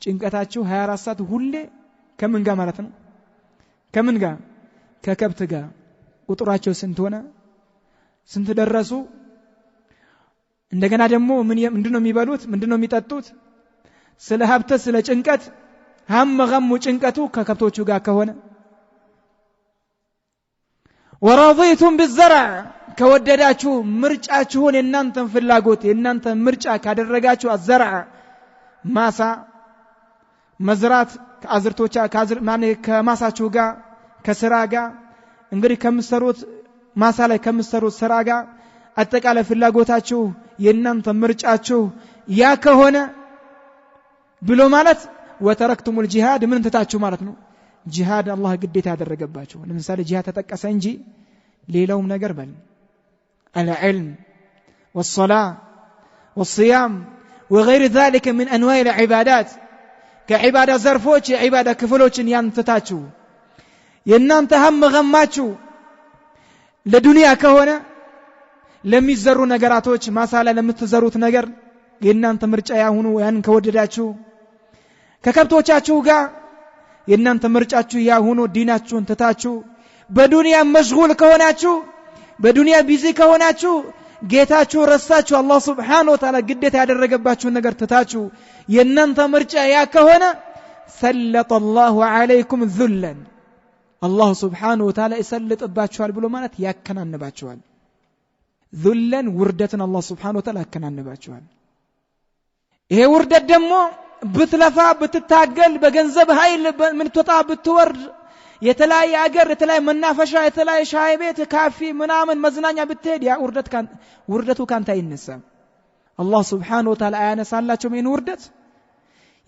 ጭንቀታችሁ 24 ሰዓት ሁሌ ከምን ጋር ማለት ነው ከምን ጋር ከከብት ጋር ቁጥራቸው ስንት ሆነ ስንት ደረሱ እንደገና ደግሞ ምንድነው የሚበሉት ምንድነው የሚጠጡት ስለ ሀብተ ስለ ጭንቀት ህመገሙ ጭንቀቱ ከከብቶቹ ጋር ከሆነ ورضيتم بالزرع كودداچو ምርጫችሁን የናንተን ፍላጎት የናንተን ምርጫ ካደረጋችሁ الزرع ማሳ መዝራት ከአዝርቶቻ ከማሳችሁ ጋር ከስራ ጋር እንግዲህ ከምሰሩት ማሳ ላይ ከምሰሩት ስራ ጋር አጠቃላይ ፍላጎታችሁ የናንተን ምርጫችሁ ያ ከሆነ ብሎ ማለት وتركتم الجهاد ምን እንተታችሁ ማለት ነው ጂሃድ አላህ ግዴታ ያደረገባችሁ ለምሳሌ ጂሃድ ተጠቀሰ እንጂ ሌላውም ነገር በል العلم والصلاة والصيام وغير ذلك من انواع العبادات كعباده ዘርፎች የዒባዳ ክፍሎችን ያንተታችሁ የናንተ ህመገማችሁ ለዱንያ ከሆነ ለሚዘሩ ነገራቶች ማሳላ ለምትዘሩት ነገር የናንተ ምርጫ ያሁኑ ያን ከወደዳችሁ ከከብቶቻችሁ ጋር የናንተ ምርጫችሁ ያሁኑ ዲናችሁን ተታችሁ በዱንያ መሽጉል ከሆናችሁ በዱንያ ቢዚ ከሆናችሁ ጌታችሁ ረሳችሁ አላህ Subhanahu Wa Ta'ala ግዴታ ያደረገባችሁ ነገር ተታችሁ የናንተ ምርጫ ያ ከሆነ سلط الله عليكم ذلا الله سبحانه وتعالى يسلطባችኋል ብሎ ማለት ያከናንባችኋል ذلا ውርደትን الله سبحانه وتعالى ያከናንባችኋል ይሄ ውርደት ደግሞ ብትለፋ ብትታገል በገንዘብ ኃይል ምን ተጣ ብትወርድ የተለያየ አገር የተለያየ መናፈሻ የተለያየ ሻይ ቤት ካፌ ምናምን መዝናኛ ብትሄድ ያ ውርደቱ ካንተ አይነሳም الله سبحانه وتعالى አያነሳላችሁም ይሄን ውርደት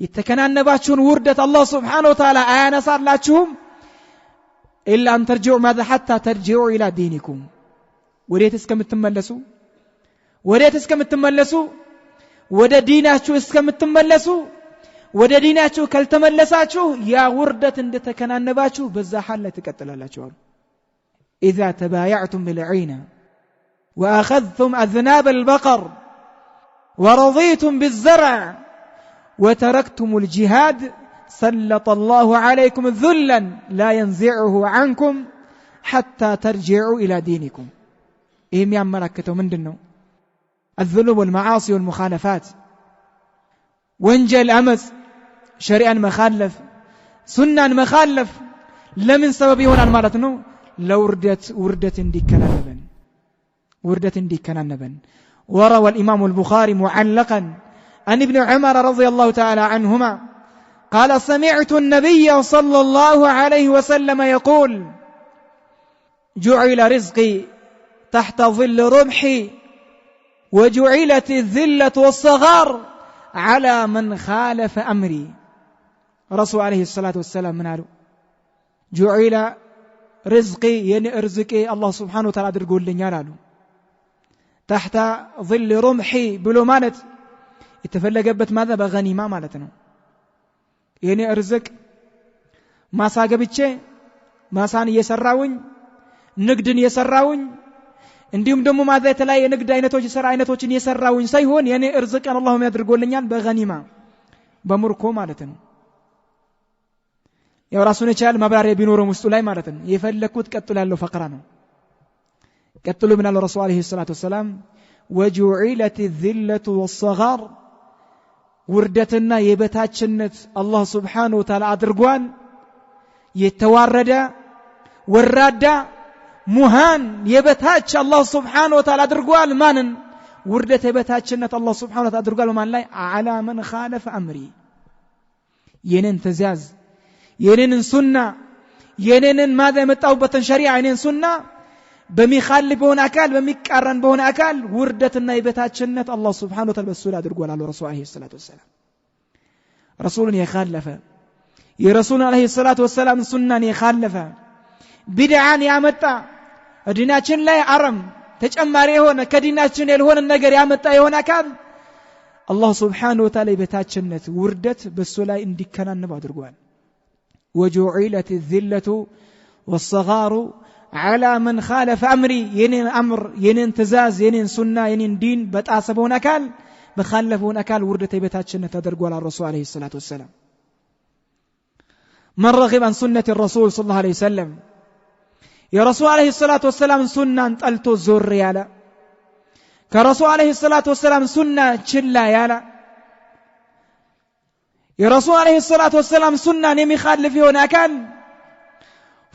የተከናነባችሁን ውርደት الله سبحانه وتعالى አያነሳላችሁም إلا أن ترجعوا ماذا حتى ترجعوا إلى دينكم ወዴት እስከምትመለሱ ወደ ዲናችሁ እስከምትመለሱ ወደ ዲናችሁ ካልተመለሳችሁ ያ ውርደት እንደተከናነባችሁ በዛ ሐል ላይ ተቀጥላላችሁ إذا تبايعتم بالعينة وأخذتم أذناب البقر ورضيتم بالزرع وتركتم الجهاد سلط الله عليكم ذلا لا ينزعه عنكم حتى ترجعوا إلى دينكم إيه يملكتوا ምንድነው الذنوب والمعاصي والمخالفات وانجل أمس شريعة مخالف سنة مخالف لمن سبب يهون ማለት ነው ለውርደት እንዲከናነብን وروى الإمام البخاري معلقا عن ابن عمر رضي الله تعالى عنهما قال سمعت النبي صلى الله عليه وسلم يقول جعل رزقي تحت ظل رمحي وجعلت الذلة والصغار على من خالف أمري رسول عليه الصلاة والسلام من قالوا جعل رزقي يعني ارزقي الله سبحانه وتعالى درقول لنا قالوا تحت ظل رمحي بلو مالت يتفلقبت ماذا بغنيمة مالتنا يعني ارزق ما ساقبتش ما سان يسراون نقدن يسراون እንዲሁም ደግሞ ማዘ የተለያየ ንግድ አይነቶች ሰራ አይነቶችን የሰራውኝ ሳይሆን የኔ እርዝቀን አላህ ያድርጎልኛል በገኒማ በሙርኮ ማለት ነው ያው ራሱን ይቻል ማብራሪያ ቢኖርም ውስጡ ላይ ማለት ነው የፈለኩት ቀጥሎ ያለው ፈቅራ ነው ቀጥሎ ምን አለ ረሱል አለይሂ ሰላቱ ወሰለም ወጁዒለት الذلة والصغار ውርደትና የበታችነት አላህ Subhanahu Wa Ta'ala አድርጓል የተዋረደ ወራዳ ሙሃን የበታች አላህ Subhanahu Wa Ta'ala አድርጓል ማንን ውርደት የበታችነት አላህ Subhanahu Wa Ta'ala አድርጓል ማን ላይ አላ من خالف امري የኔን ትእዛዝ የኔን ሱና የኔን ማዘ የመጣውበትን ሸሪዓ የኔን ሱና በሚኻልፍ በሆነ አካል በሚቃረን በሆነ አካል ውርደትና የበታችነት አላህ Subhanahu Wa Ta'ala በሱል አድርጓል አለ ረሱል አለይሂ ሰላቱ ወሰለም ረሱልን የኻለፈ የረሱልን አለይሂ ሰላቱ ወሰለም ሱናን የኻለፈ ቢድዓን ያመጣ ዲናችን ላይ አረም ተጨማሪ የሆነ ከዲናችን ያልሆነ ነገር ያመጣ የሆነ አካል አላህ Subhanahu Wa Ta'ala የበታችነት ውርደት በሱ ላይ እንዲከናነብ አድርጓል وجعلت الذلة والصغار على من خالف أمري ينين أمر ينين تزاز ينين سنة ينين دين بتعصبون أكال بخالفون أكال وردت يبتاتشن تدرقوا على الرسول عليه الصلاة والسلام من رغب عن سنة الرسول صلى الله عليه وسلم يا رسول عليه الصلاة والسلام سنة أنتلتو الزر يالا كرسول عليه الصلاة والسلام سنة شلا يالا يا رسول عليه الصلاة والسلام سنة نمي خالف هنا كان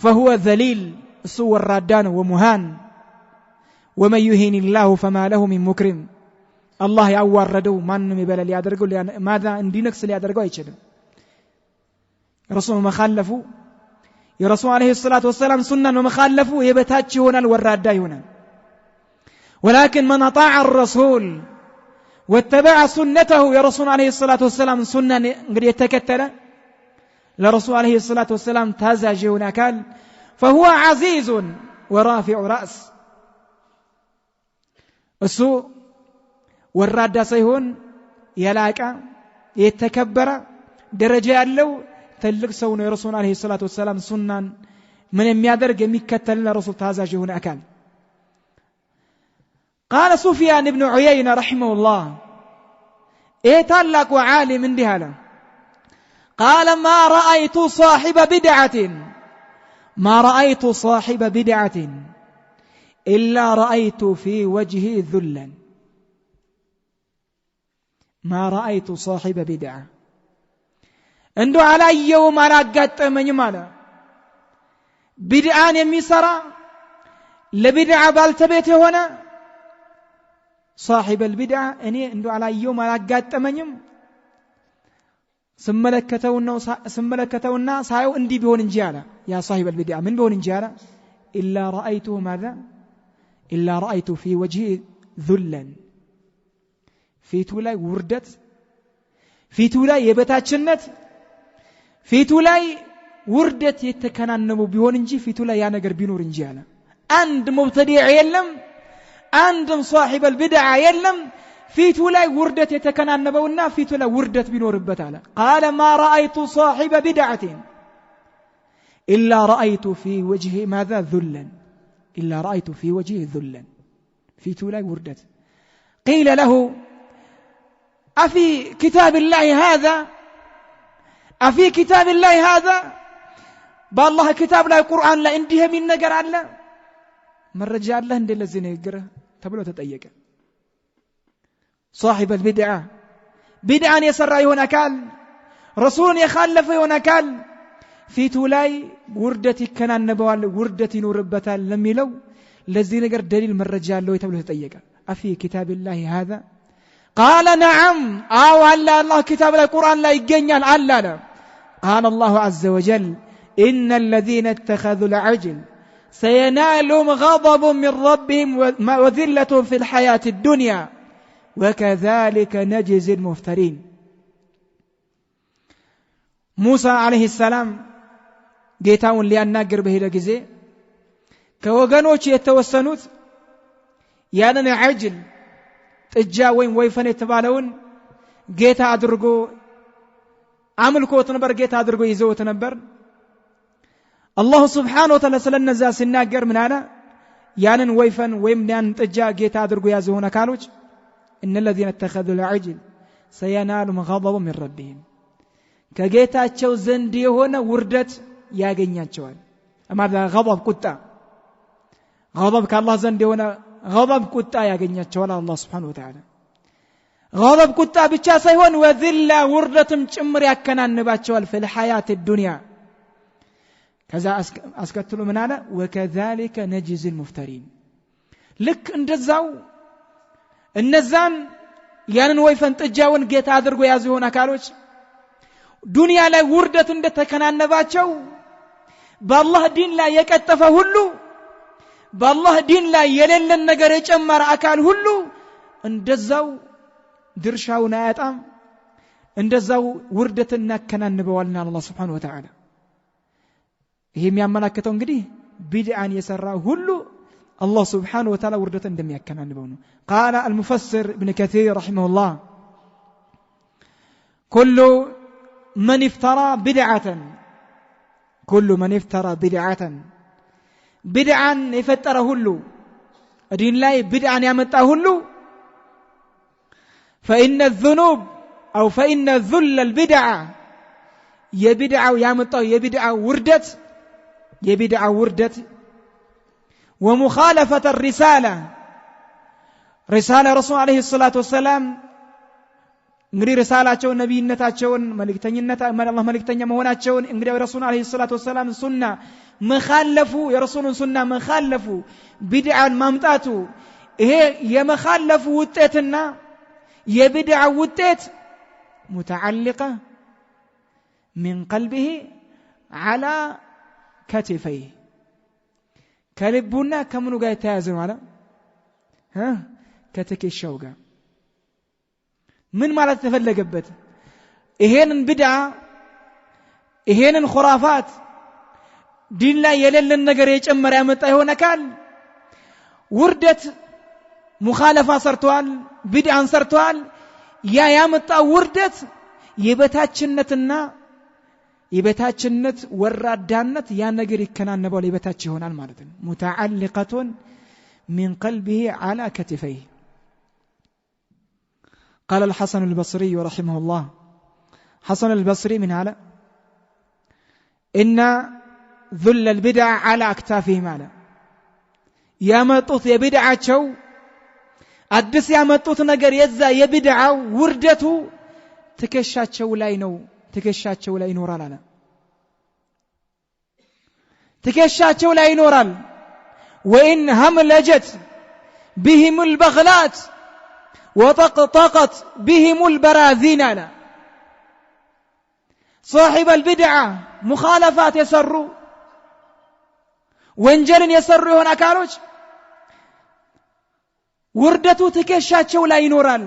فهو ذليل سوى الرادان ومهان ومن يهين الله فما له من مكرم الله يعور ردو ما نمي بلا ليادرقوا ماذا اندي نقص ليادرقوا يتشدم رسول ما خالفوا يا رسول عليه الصلاة والسلام سنة وما خالفوا يبتاتش هنا الورادا هنا ولكن من أطاع الرسول واتبع سنته يا رسول عليه الصلاة والسلام سنة قد يتكتل لرسول عليه الصلاة والسلام تازج هنا كان فهو عزيز ورافع رأس السوء والرادة سيهون يلاك يتكبر درجة له تلق سون يا رسول عليه الصلاة والسلام سنة من يميادرق يميكتل لرسول تازج هنا كان قال سفيان بن عيينة رحمه الله ايتالك وعالم من دهالا قال ما رأيت صاحب بدعة إلا رأيت في وجهه ذلا ما رأيت صاحب بدعة እንደው አላየውም አላጋጠመኝም አለ። ቢድዓን የሚሰራ ለቢድዓ ባልተቤት የሆነ صاحب البدعة እኔ እንደው አላየውም አላጋጠመኝም ስመለከተውና ሳየው እንዲህ ቢሆን እንጂ አለ። ያ صاحب البدعة ምን ቢሆን እንጂ አለ إلا رأيته ماذا إلا رأيت في وجهه ذلا ፊቱ ላይ ውርደት ፊቱ ላይ የበታችነት ፊቱ ላይ ውርደት የተከናነበው ቢሆን እንጂ ፊቱ ላይ ያ ነገር ቢኖር እንጂ አለ። አንድ ሙብተዲዕ የለም አንድም صاحب البدعة የለም ፊቱ ላይ ውርደት የተከናነበውና ፊቱ ላይ ውርደት ቢኖርበት አለ። قال ما رأيت صاحب بدعة إلا رأيت في وجهه ماذا ذلا إلا رأيت في وجهه ذلا ፊቱ ላይ ውርደት قيل له أفي كتاب الله هذا أفي كتاب الله هذا بالله كتاب لا القرآن لا انديه من نجر الله مرجع الله عند الذين يقرأ تبلو تتأيّك صاحب البدعة بدعا يسرع هنا كال رسول يخالف هنا كال في تولاي وردتي كان النبوال وردتي نوربتا لم يلو الذين يقرأ دليل مرجع الله تبلو تتأيّك أفي كتاب الله هذا قال نعم الله كتاب القرآن لا يجنن الله قال الله عز وجل إن الذين اتخذوا العجل سينالهم غضب من ربهم وذلة في الحياة الدنيا وكذلك نجزي المفترين. موسى عليه السلام جيتاون ليناجر به لجزء كوغانوش يتوسنوت يعني عجل تجاوين ويفن يتبالون جيتا أدرجو عمل كوت نبر جيتا أدرجو يزوت نبر الله سبحانه وتعالى سلنا زاس الناجر من هذا يعني ويفن ويمنان تجا جيتا أدرجو يزونا كانوج إن الذين اتخذوا العجل سينالهم غضب من ربهم كجيتا تشو زندي هنا وردت يا جنيا تشوال أما هذا غضب كتا غضب كالله زندي هنا غضب كتا يا جنيا تشوال الله سبحانه وتعالى غضب كتا بتشاسي هون وذلة وردت مشمر يكنان نباتشوال في الحياة الدنيا كذا أسكتلو من هذا وكذلك نجزي المفترين لك اندزاو النزان يعني ويفن تجاون جيت أدرجو يازون أكالوش دنيا لا وردة اندتكنان نباتشو بالله دين لا يكتف هلو بالله دين لا يلل النجار يجمر أكال هلو اندزاو درشاونا يتام اندزاو وردة النكنان نبوالنا الله سبحانه وتعالى هي ميامناكتون قدي بدعان يسرى هلو الله سبحانه وتعالى وردة اندم يكنان نبونه. قال المفسر ابن كثير رحمه الله كل من افترى بدعة بدعا يفتر هلو دين لا بدعا يمتع هلو فإن الذنوب أو فإن ذل البدعة يبدع ويمتع يبدع وردت ومخالفة الرسالة رسالة رسول عليه الصلاة والسلام እንግዲህ ሪሳላቸውን ነብይነታቸውን الله መልእክተኛ መሆናቸውን እንግዲህ ረሱል አለይሂ ሰላቱ ወሰለም ሱና መኻለፉ የረሱሉን ሱና መኻለፉ ቢድዓን ማምጣቱ ይሄ የመኻለፉ ውጤትና የቢድዓ ውጤት متعلقة من قلبه على كتفيه ከልቡና ከምኑ ጋር የተያያዘ ነው አለ ከትከሻው ጋር ምን ማለት ተፈለገበት ይሄንን ቢድዓ ይሄንን ኹራፋት ዲን ላይ የሌለን ነገር የጨመረ ያመጣ ይሆነ ካል ውርደት ሙኻለፋ ሰርቷል ቢድዓን ሰርቷል ያ ያመጣ ውርደት የበታችነት ወራዳነት ያ ነገር ይከናነባል የበታች ይሆናል ማለት ነው متعلقة من قلبه على كتفيه. قال الحسن البصري رحمه الله حسن البصري من هذا إن ذل البدع على أكتافهم على يا مطوط يا بدعة شو أدس يا مطوط نجر يزا يا بدعة وردته تكشات شو لاينو ትከሻቸው ላይ ይኖራል አለ ትከሻቸው ላይ ይኖራል وإن هملجت بهم البغلات وطقطقت بهم البراذين على صاحب البدعة مخالفات يسروا ወንጀልን የሰሩ የሆነ አካሎች ውርደቱ ትከሻቸው ላይ ይኖራል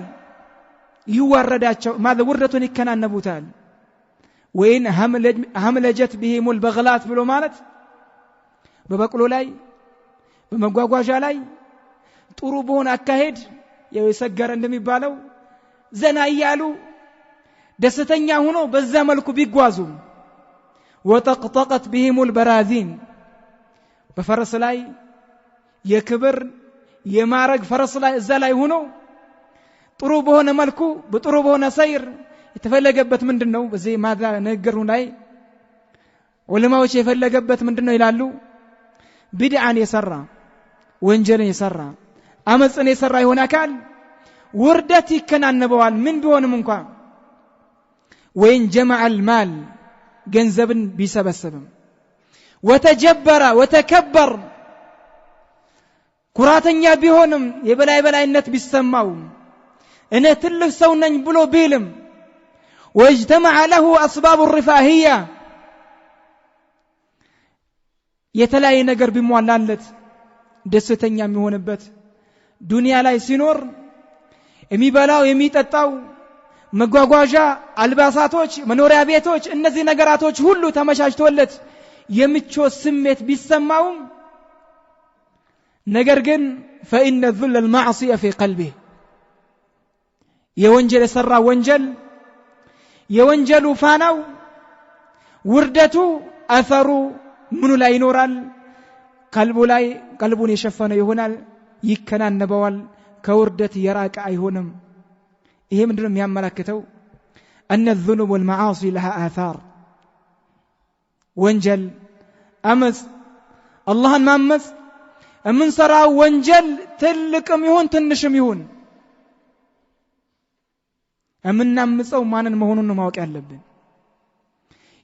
ይዋረዳቸው ማለት ውርደቱን ይከናነቡታል ወይን هملجت بهم البغلات ብሎ ማለት በበቅሎ ላይ በመጓጓዣ ላይ ጥሩ በሆነ አካሄድ የሰገረ እንደሚባለው ዘና ይያሉ ደስተኛ ሆኖ በዛ መልኩ ቢጓዙ وطقطقت بهم البراذين በፈረስ ላይ የክብር የማረግ ፈረስ ላይ እዛ ላይ ሆኖ ጥሩ በሆነ መልኩ በጥሩ በሆነ ሰይር የተፈለገበት ምንድነው በዚህ ማዳ ነገሩ ላይ ዑለማዎች የፈለገበት ምንድነው ይላሉ ቢድዓን የሰራ ወንጀልን የሰራ አመጽን የሰራ ይሆን አካል ውርደት ይከናነበዋል ምን ቢሆንም እንኳን ወይን جمع المال ገንዘብን ቢሰበሰብም وتجبر وتكبر ኩራተኛ ቢሆንም የበላይነት ቢሰማው እኔ ትልቅ ሰው ነኝ ብሎ ቢልም واجتمع له اسباب الرفاهيه የተለያየ ነገር ቢሟላለት ደስተኛ የሚሆንበት ዱንያ ላይ ሲኖር የሚበላው የሚጠጣው መጓጓዣ አልባሳቶች መኖሪያ ቤቶች እነዚህ ነገራቶች ሁሉ ተመቻችቶለት የምቾት ስሜት ቢሰማው ነገር ግን فإن ذل المعصية في قلبه የወንጀል የሰራ ወንጀል የወንጀሉ ፋናው ውርደቱ አፈሩ ምኑ ላይ ይኖራል ቀልቡ ላይ ቀልቡን የሸፈነ ይሆናል ይከናነበዋል ከውርደት የራቀ አይሆንም ይሄ ምንድነው የሚያመለክተው أن الذنوب والمعاصي لها آثار ወንጀል አመጽ አላህን ማመጽ እምንሰራው ወንጀል ትልቅም ይሁን ትንሽም ይሁን እምናምጸው ማንን መሆኑን ነው ማወቅ ያለብን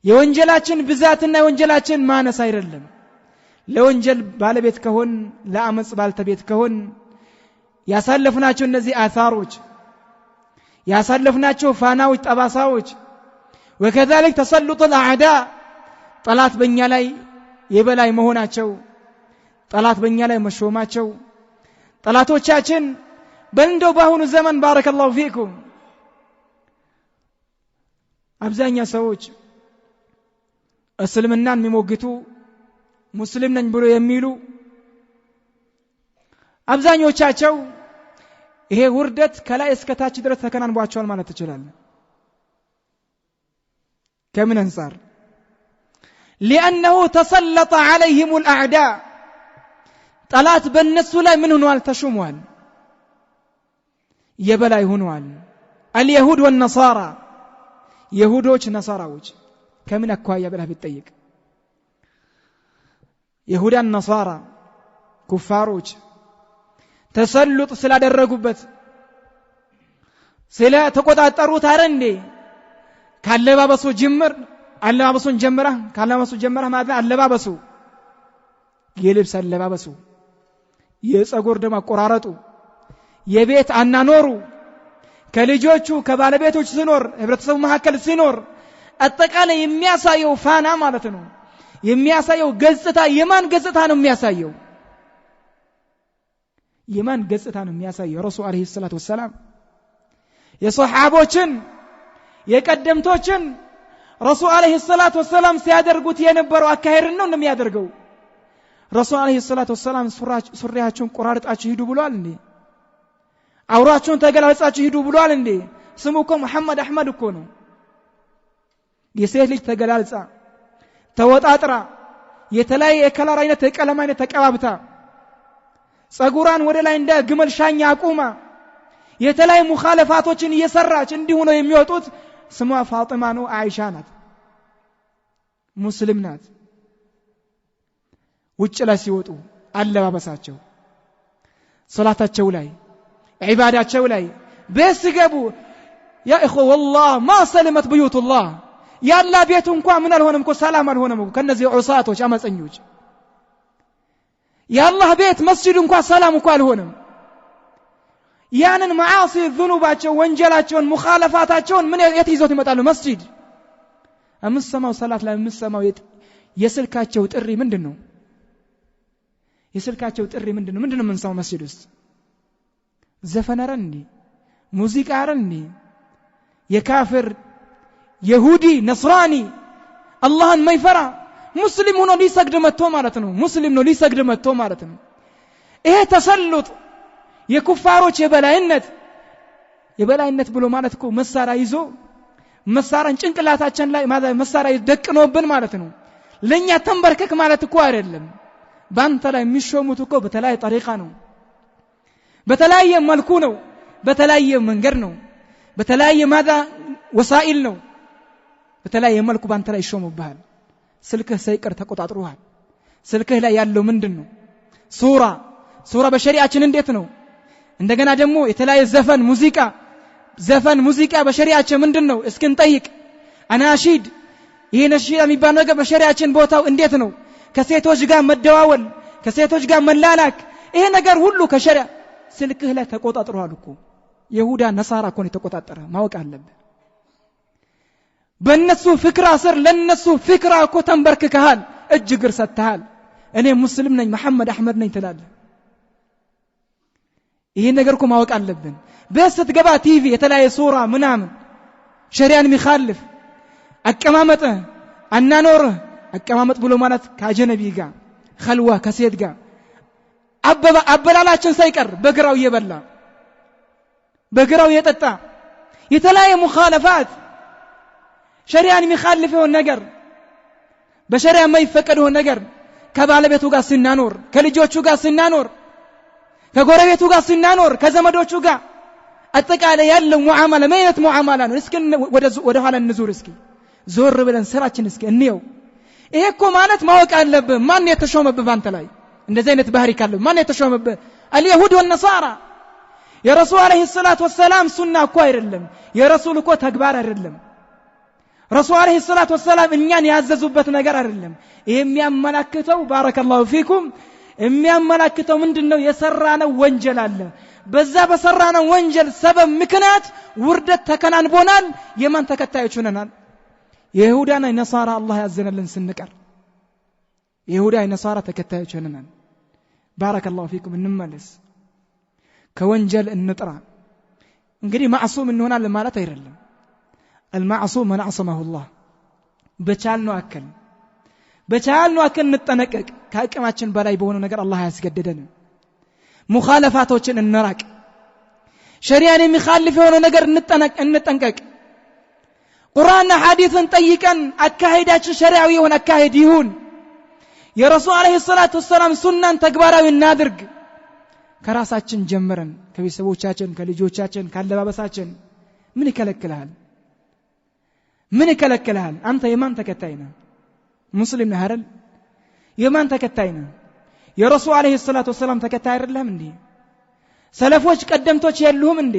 የወንጀላችን ብዛትና የወንጀላችን ማነስ አይደለም ለወንጀል ባለቤት ከሆን ለአመጽ ባልተቤት ከሆን ያሳለፍናቸው እነዚህ አثاሮች ያሳለፍናቸው ፋናዎች ጠባሳዎች وكذلك تسلط الاعداء ጠላት በእኛ ላይ የበላይ መሆናቸው ጠላት በእኛ ላይ መሾማቸው ጠላቶቻችን በእንደው ባሁኑ ዘመን ባረከላሁ ፊኩም አብዛኛው ሰዎች እስልምናን የሚሞግቱ ሙስሊም ነኝ ብሎ የሚሉ አብዛኞቻቸው ይሄ ውርደት ከላይ እስከ ታች ድረስ ተከናንቧቸዋል ማለት ይችላል ከምን አንፃር لأنه تسلط عليهم الأعداء طلعت بالنسو لا من هنوال تشموال يبلاي هنوال اليهود والنصارى يهودوش نصاراوش كمن أكوا يبلها بالتيق يهودا النصارى كفاروش تسلط سلا درقبت سلا تقوت أترو تارندي كاللبابسو جمر አለባበሱን ጀመረ ካለባበሱ ጀመረ ማለት አለባበሱ የልብስ አለባበሱ የፀጉር ደም አቆራረጡ የቤት አናኖሩ ከልጆቹ ከባለቤቶቹ ሲኖር ህብረተሰቡ መካከል ሲኖር አጠቃላይ የሚያሳየው ፋና ማለት ነው የሚያሳየው ገጽታ የማን ገጽታ ነው የሚያሳየው የማን ገጽታ ነው የሚያሳየው ረሱል አለይሂ ሰላቱ ወሰለም የሷሃቦችን የቀደምቶችን ረሱል አለይሂ ሰላቱ ወሰለም ሲያደርጉት የነበረው አካሄድ ነው እንደሚያደርገው ረሱል አለይሂ ሰላቱ ወሰለም ሱሪያቸውን ቆራርጣችሁ ሂዱ ብሏል እንዴ አውራቸውን ተገላልጻችሁ ሂዱ ብሏል እንዴ ስሙ እኮ መሐመድ አህመድ እኮ ነው የሴት ልጅ ተገላልጻ ተወጣጥራ የተለያየ የከለር አይነት የቀለም አይነት ተቀባብታ ጸጉራን ወደ ላይ እንደ ግመል ሻኛ አቁማ የተለያየ ሙኻለፋቶችን እየሰራች እንዲሁ ነው የሚወጡት ስሟ ፋጢማ ነው አይሻ ናት ሙስሊም ናት ውጭ ላይ ሲወጡ አለባበሳቸው ሶላታቸው ላይ ዒባዳቸው ላይ በስገቡ ያ اخو والله ما سلمت بيوت الله ያላ ቤቱ እንኳን ምን አልሆነም እኮ ሰላም አልሆነም እኮ ከነዚህ ዑሳቶች አመፀኞች ያላህ ቤት መስጂድ እንኳን ሰላም እኮ አልሆነም ያንን ማዓሲ ذنوبቸው ወንጀላቸውን ሙኻለፋታቸውን ምን የት ይመጣሉ መስጂድ አምስሰማው ሰላት ላይ አምስሰማው የስልካቸው ጥሪ ምንድነው የስልካቸው ጥሪ ምንድነው የምንሰማው መስጂድ ውስጥ ዘፈን አይደል እንዴ ሙዚቃ አይደል እንዴ የካፍር ይሁዲ ነስራኒ አላህን ማይፈራ ሙስሊም ሆኖ ሊሰግድ መጥቶ ማለት ነው ሙስሊም ነው ሊሰግድ መጥቶ ማለት ነው ይሄ ተሰልጥ የኩፋሮች የበላይነት ብሎ ማለት እኮ መሳሪያ ይዞ መሳሪያን ጭንቅላታችን ላይ መሳሪያ ይደቅኖብን ማለት ነው ለኛ ተንበርከክ ማለት እኮ አይደለም ባንተ ላይ የሚሾሙት እኮ በተለያየ ጠሪቃ ነው በተለያየ መልኩ ነው በተለያየ መንገድ ነው በተለያየ ወሳኢል ነው በተለያየ መልኩ ባንተ ላይ ይሾሙብሃል ስልክህ ሳይቀር ተቆጣጥሮሃል ስልክህ ላይ ያለው ምንድነው ሱራ በሸሪዓችን እንዴት ነው እንደገና ደግሞ የተለያየ ዘፈን ሙዚቃ በሸሪዓችን ምንድነው እስኪንጠይቅ አናሺድ ይሄ ነሺዳ የሚባል ነገር በሸሪዓችን ቦታው እንዴት ነው ከሴቶች ጋር መደዋወል ከሴቶች ጋር መላላክ ይሄ ነገር ሁሉ ከሸሪዓ ስልክህ ላይ ተቆጣጥሯል እኮ ይሁዳ ነሳራ እኮ ነው ተቆጣጠረ ማወቅ አለበት በእነሱ ፍክራ ስር ለነሱ ፍክራ እኮ ተንበርክከሃል እጅግር ሰጥተሃል እኔ ሙስሊም ነኝ መሐመድ አህመድ ነኝ ትላለህ ይሄ ነገር እኮ ማወቅ አለብን በስት ገባ ቲቪ የተለያየ ሱራ ምናምን ሸሪዓን የሚخالፍ አቀማመጥ አናኖር አቀማመጥ ብሎ ማለት ከአጀነቢ ጋር خلوه ከሴት ጋር አበላላችን ሳይቀር በግራው እየበላ በግራው እየጠጣ የተለያየ ሙኻለፋት ሸሪዓን የሚخالፈው ነገር በሸሪዓ የማይፈቀደው ነገር ከባለቤቱ ጋር ሲናኖር ከልጆቹ ጋር ሲናኖር ከጎረቤቱ ጋር ሲናኖር ከዘመዶቹ ጋር አጠቃላይ ያለው ሙዓማላ ማለት ሙዓማላ ነው እስኪ ወደ ኋላ እንዙር እስኪ ዞር ብለን ስራችን እስኪ እንየው ይሄ እኮ ማለት ማወቅ አለብን ማን የተሾመብህ ባንተ ላይ እንደዚህ አይነት ባህሪ ካለው ማን የተሾመብህ አልይሁድ ወነሳራ የረሱል አለይሂ ሰላቱ ወሰለም ሱና እኮ አይደለም የረሱል እኮ ተግባር አይደለም ረሱል አለይሂ ሰላቱ ወሰለም እኛን ያዘዙበት ነገር አይደለም የሚያመላክተው ባረከላሁ ፊኩም የሚያመላክተው ምንድነው የሰራነው ወንጀል አለ በዛ በሰራነው ወንጀል ሰበብ ምክንያት ውርደት ተከናንቦናል የማን ተከታዮች ሆነናል የይሁዳና የነሳራ አላህ ያዘነልን ስንቀር የይሁዳ የነሳራ ተከታዮች ሆነናል ባረከላሁ ፊኩም እንመለስ ከወንጀል እንጥራ እንግዲህ ማዕሱም እንሆናለን ማለት አይደለም المعصوم من عصمه الله በቻልነው አከል እንጠነቀቅ ከአቅማችን በላይ በሆነ ነገር አላህ ያስገደደን ሙኻለፋቶችን እንራቅ ሸሪዓን የሚخالፍ የሆነ ነገር እንጠንቀቅ ቁርአንና ሐዲስን ጠይቀን አካሄዳችን ሸሪዓዊ የሆነ አካሄድ ይሁን የረሱል አለይሂ ሰላቱ ወሰለም ሱናን ተግባራዊ እናድርግ ከራሳችን ጀምረን ከቤተሰቦቻችን ከልጆቻችን ካለባበሳችን ምን ይከለክላል አንተ የማን ተከታይ ነህ ሙስሊም ነህ አይደል የማን ተከታይ ነህ የረሱል አለይሂ ሰላቱ ወሰለም ተከታይ አይደለም እንዴ ሰለፎች ቀደምቶች የሉም እንዴ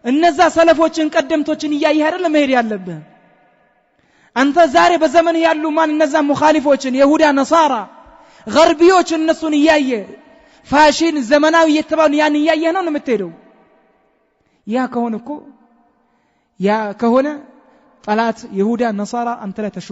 እነዛ ሰለፎችን ቀደምቶችን እያየህ አይደለም መሄድ ያለብህ አንተ ዛሬ በዘመን ያሉ ማን እነዛ ሙኻሊፎችን ይሁዳ ነሳራ ገርቢዎች እነሱን እያየ ፋሽን ዘመናዊ የተባሉ ያን እያየህ ነው የምትሄደው ያ ከሆነ ጠላት ይሁዳ ነሳራ አንተ ላይ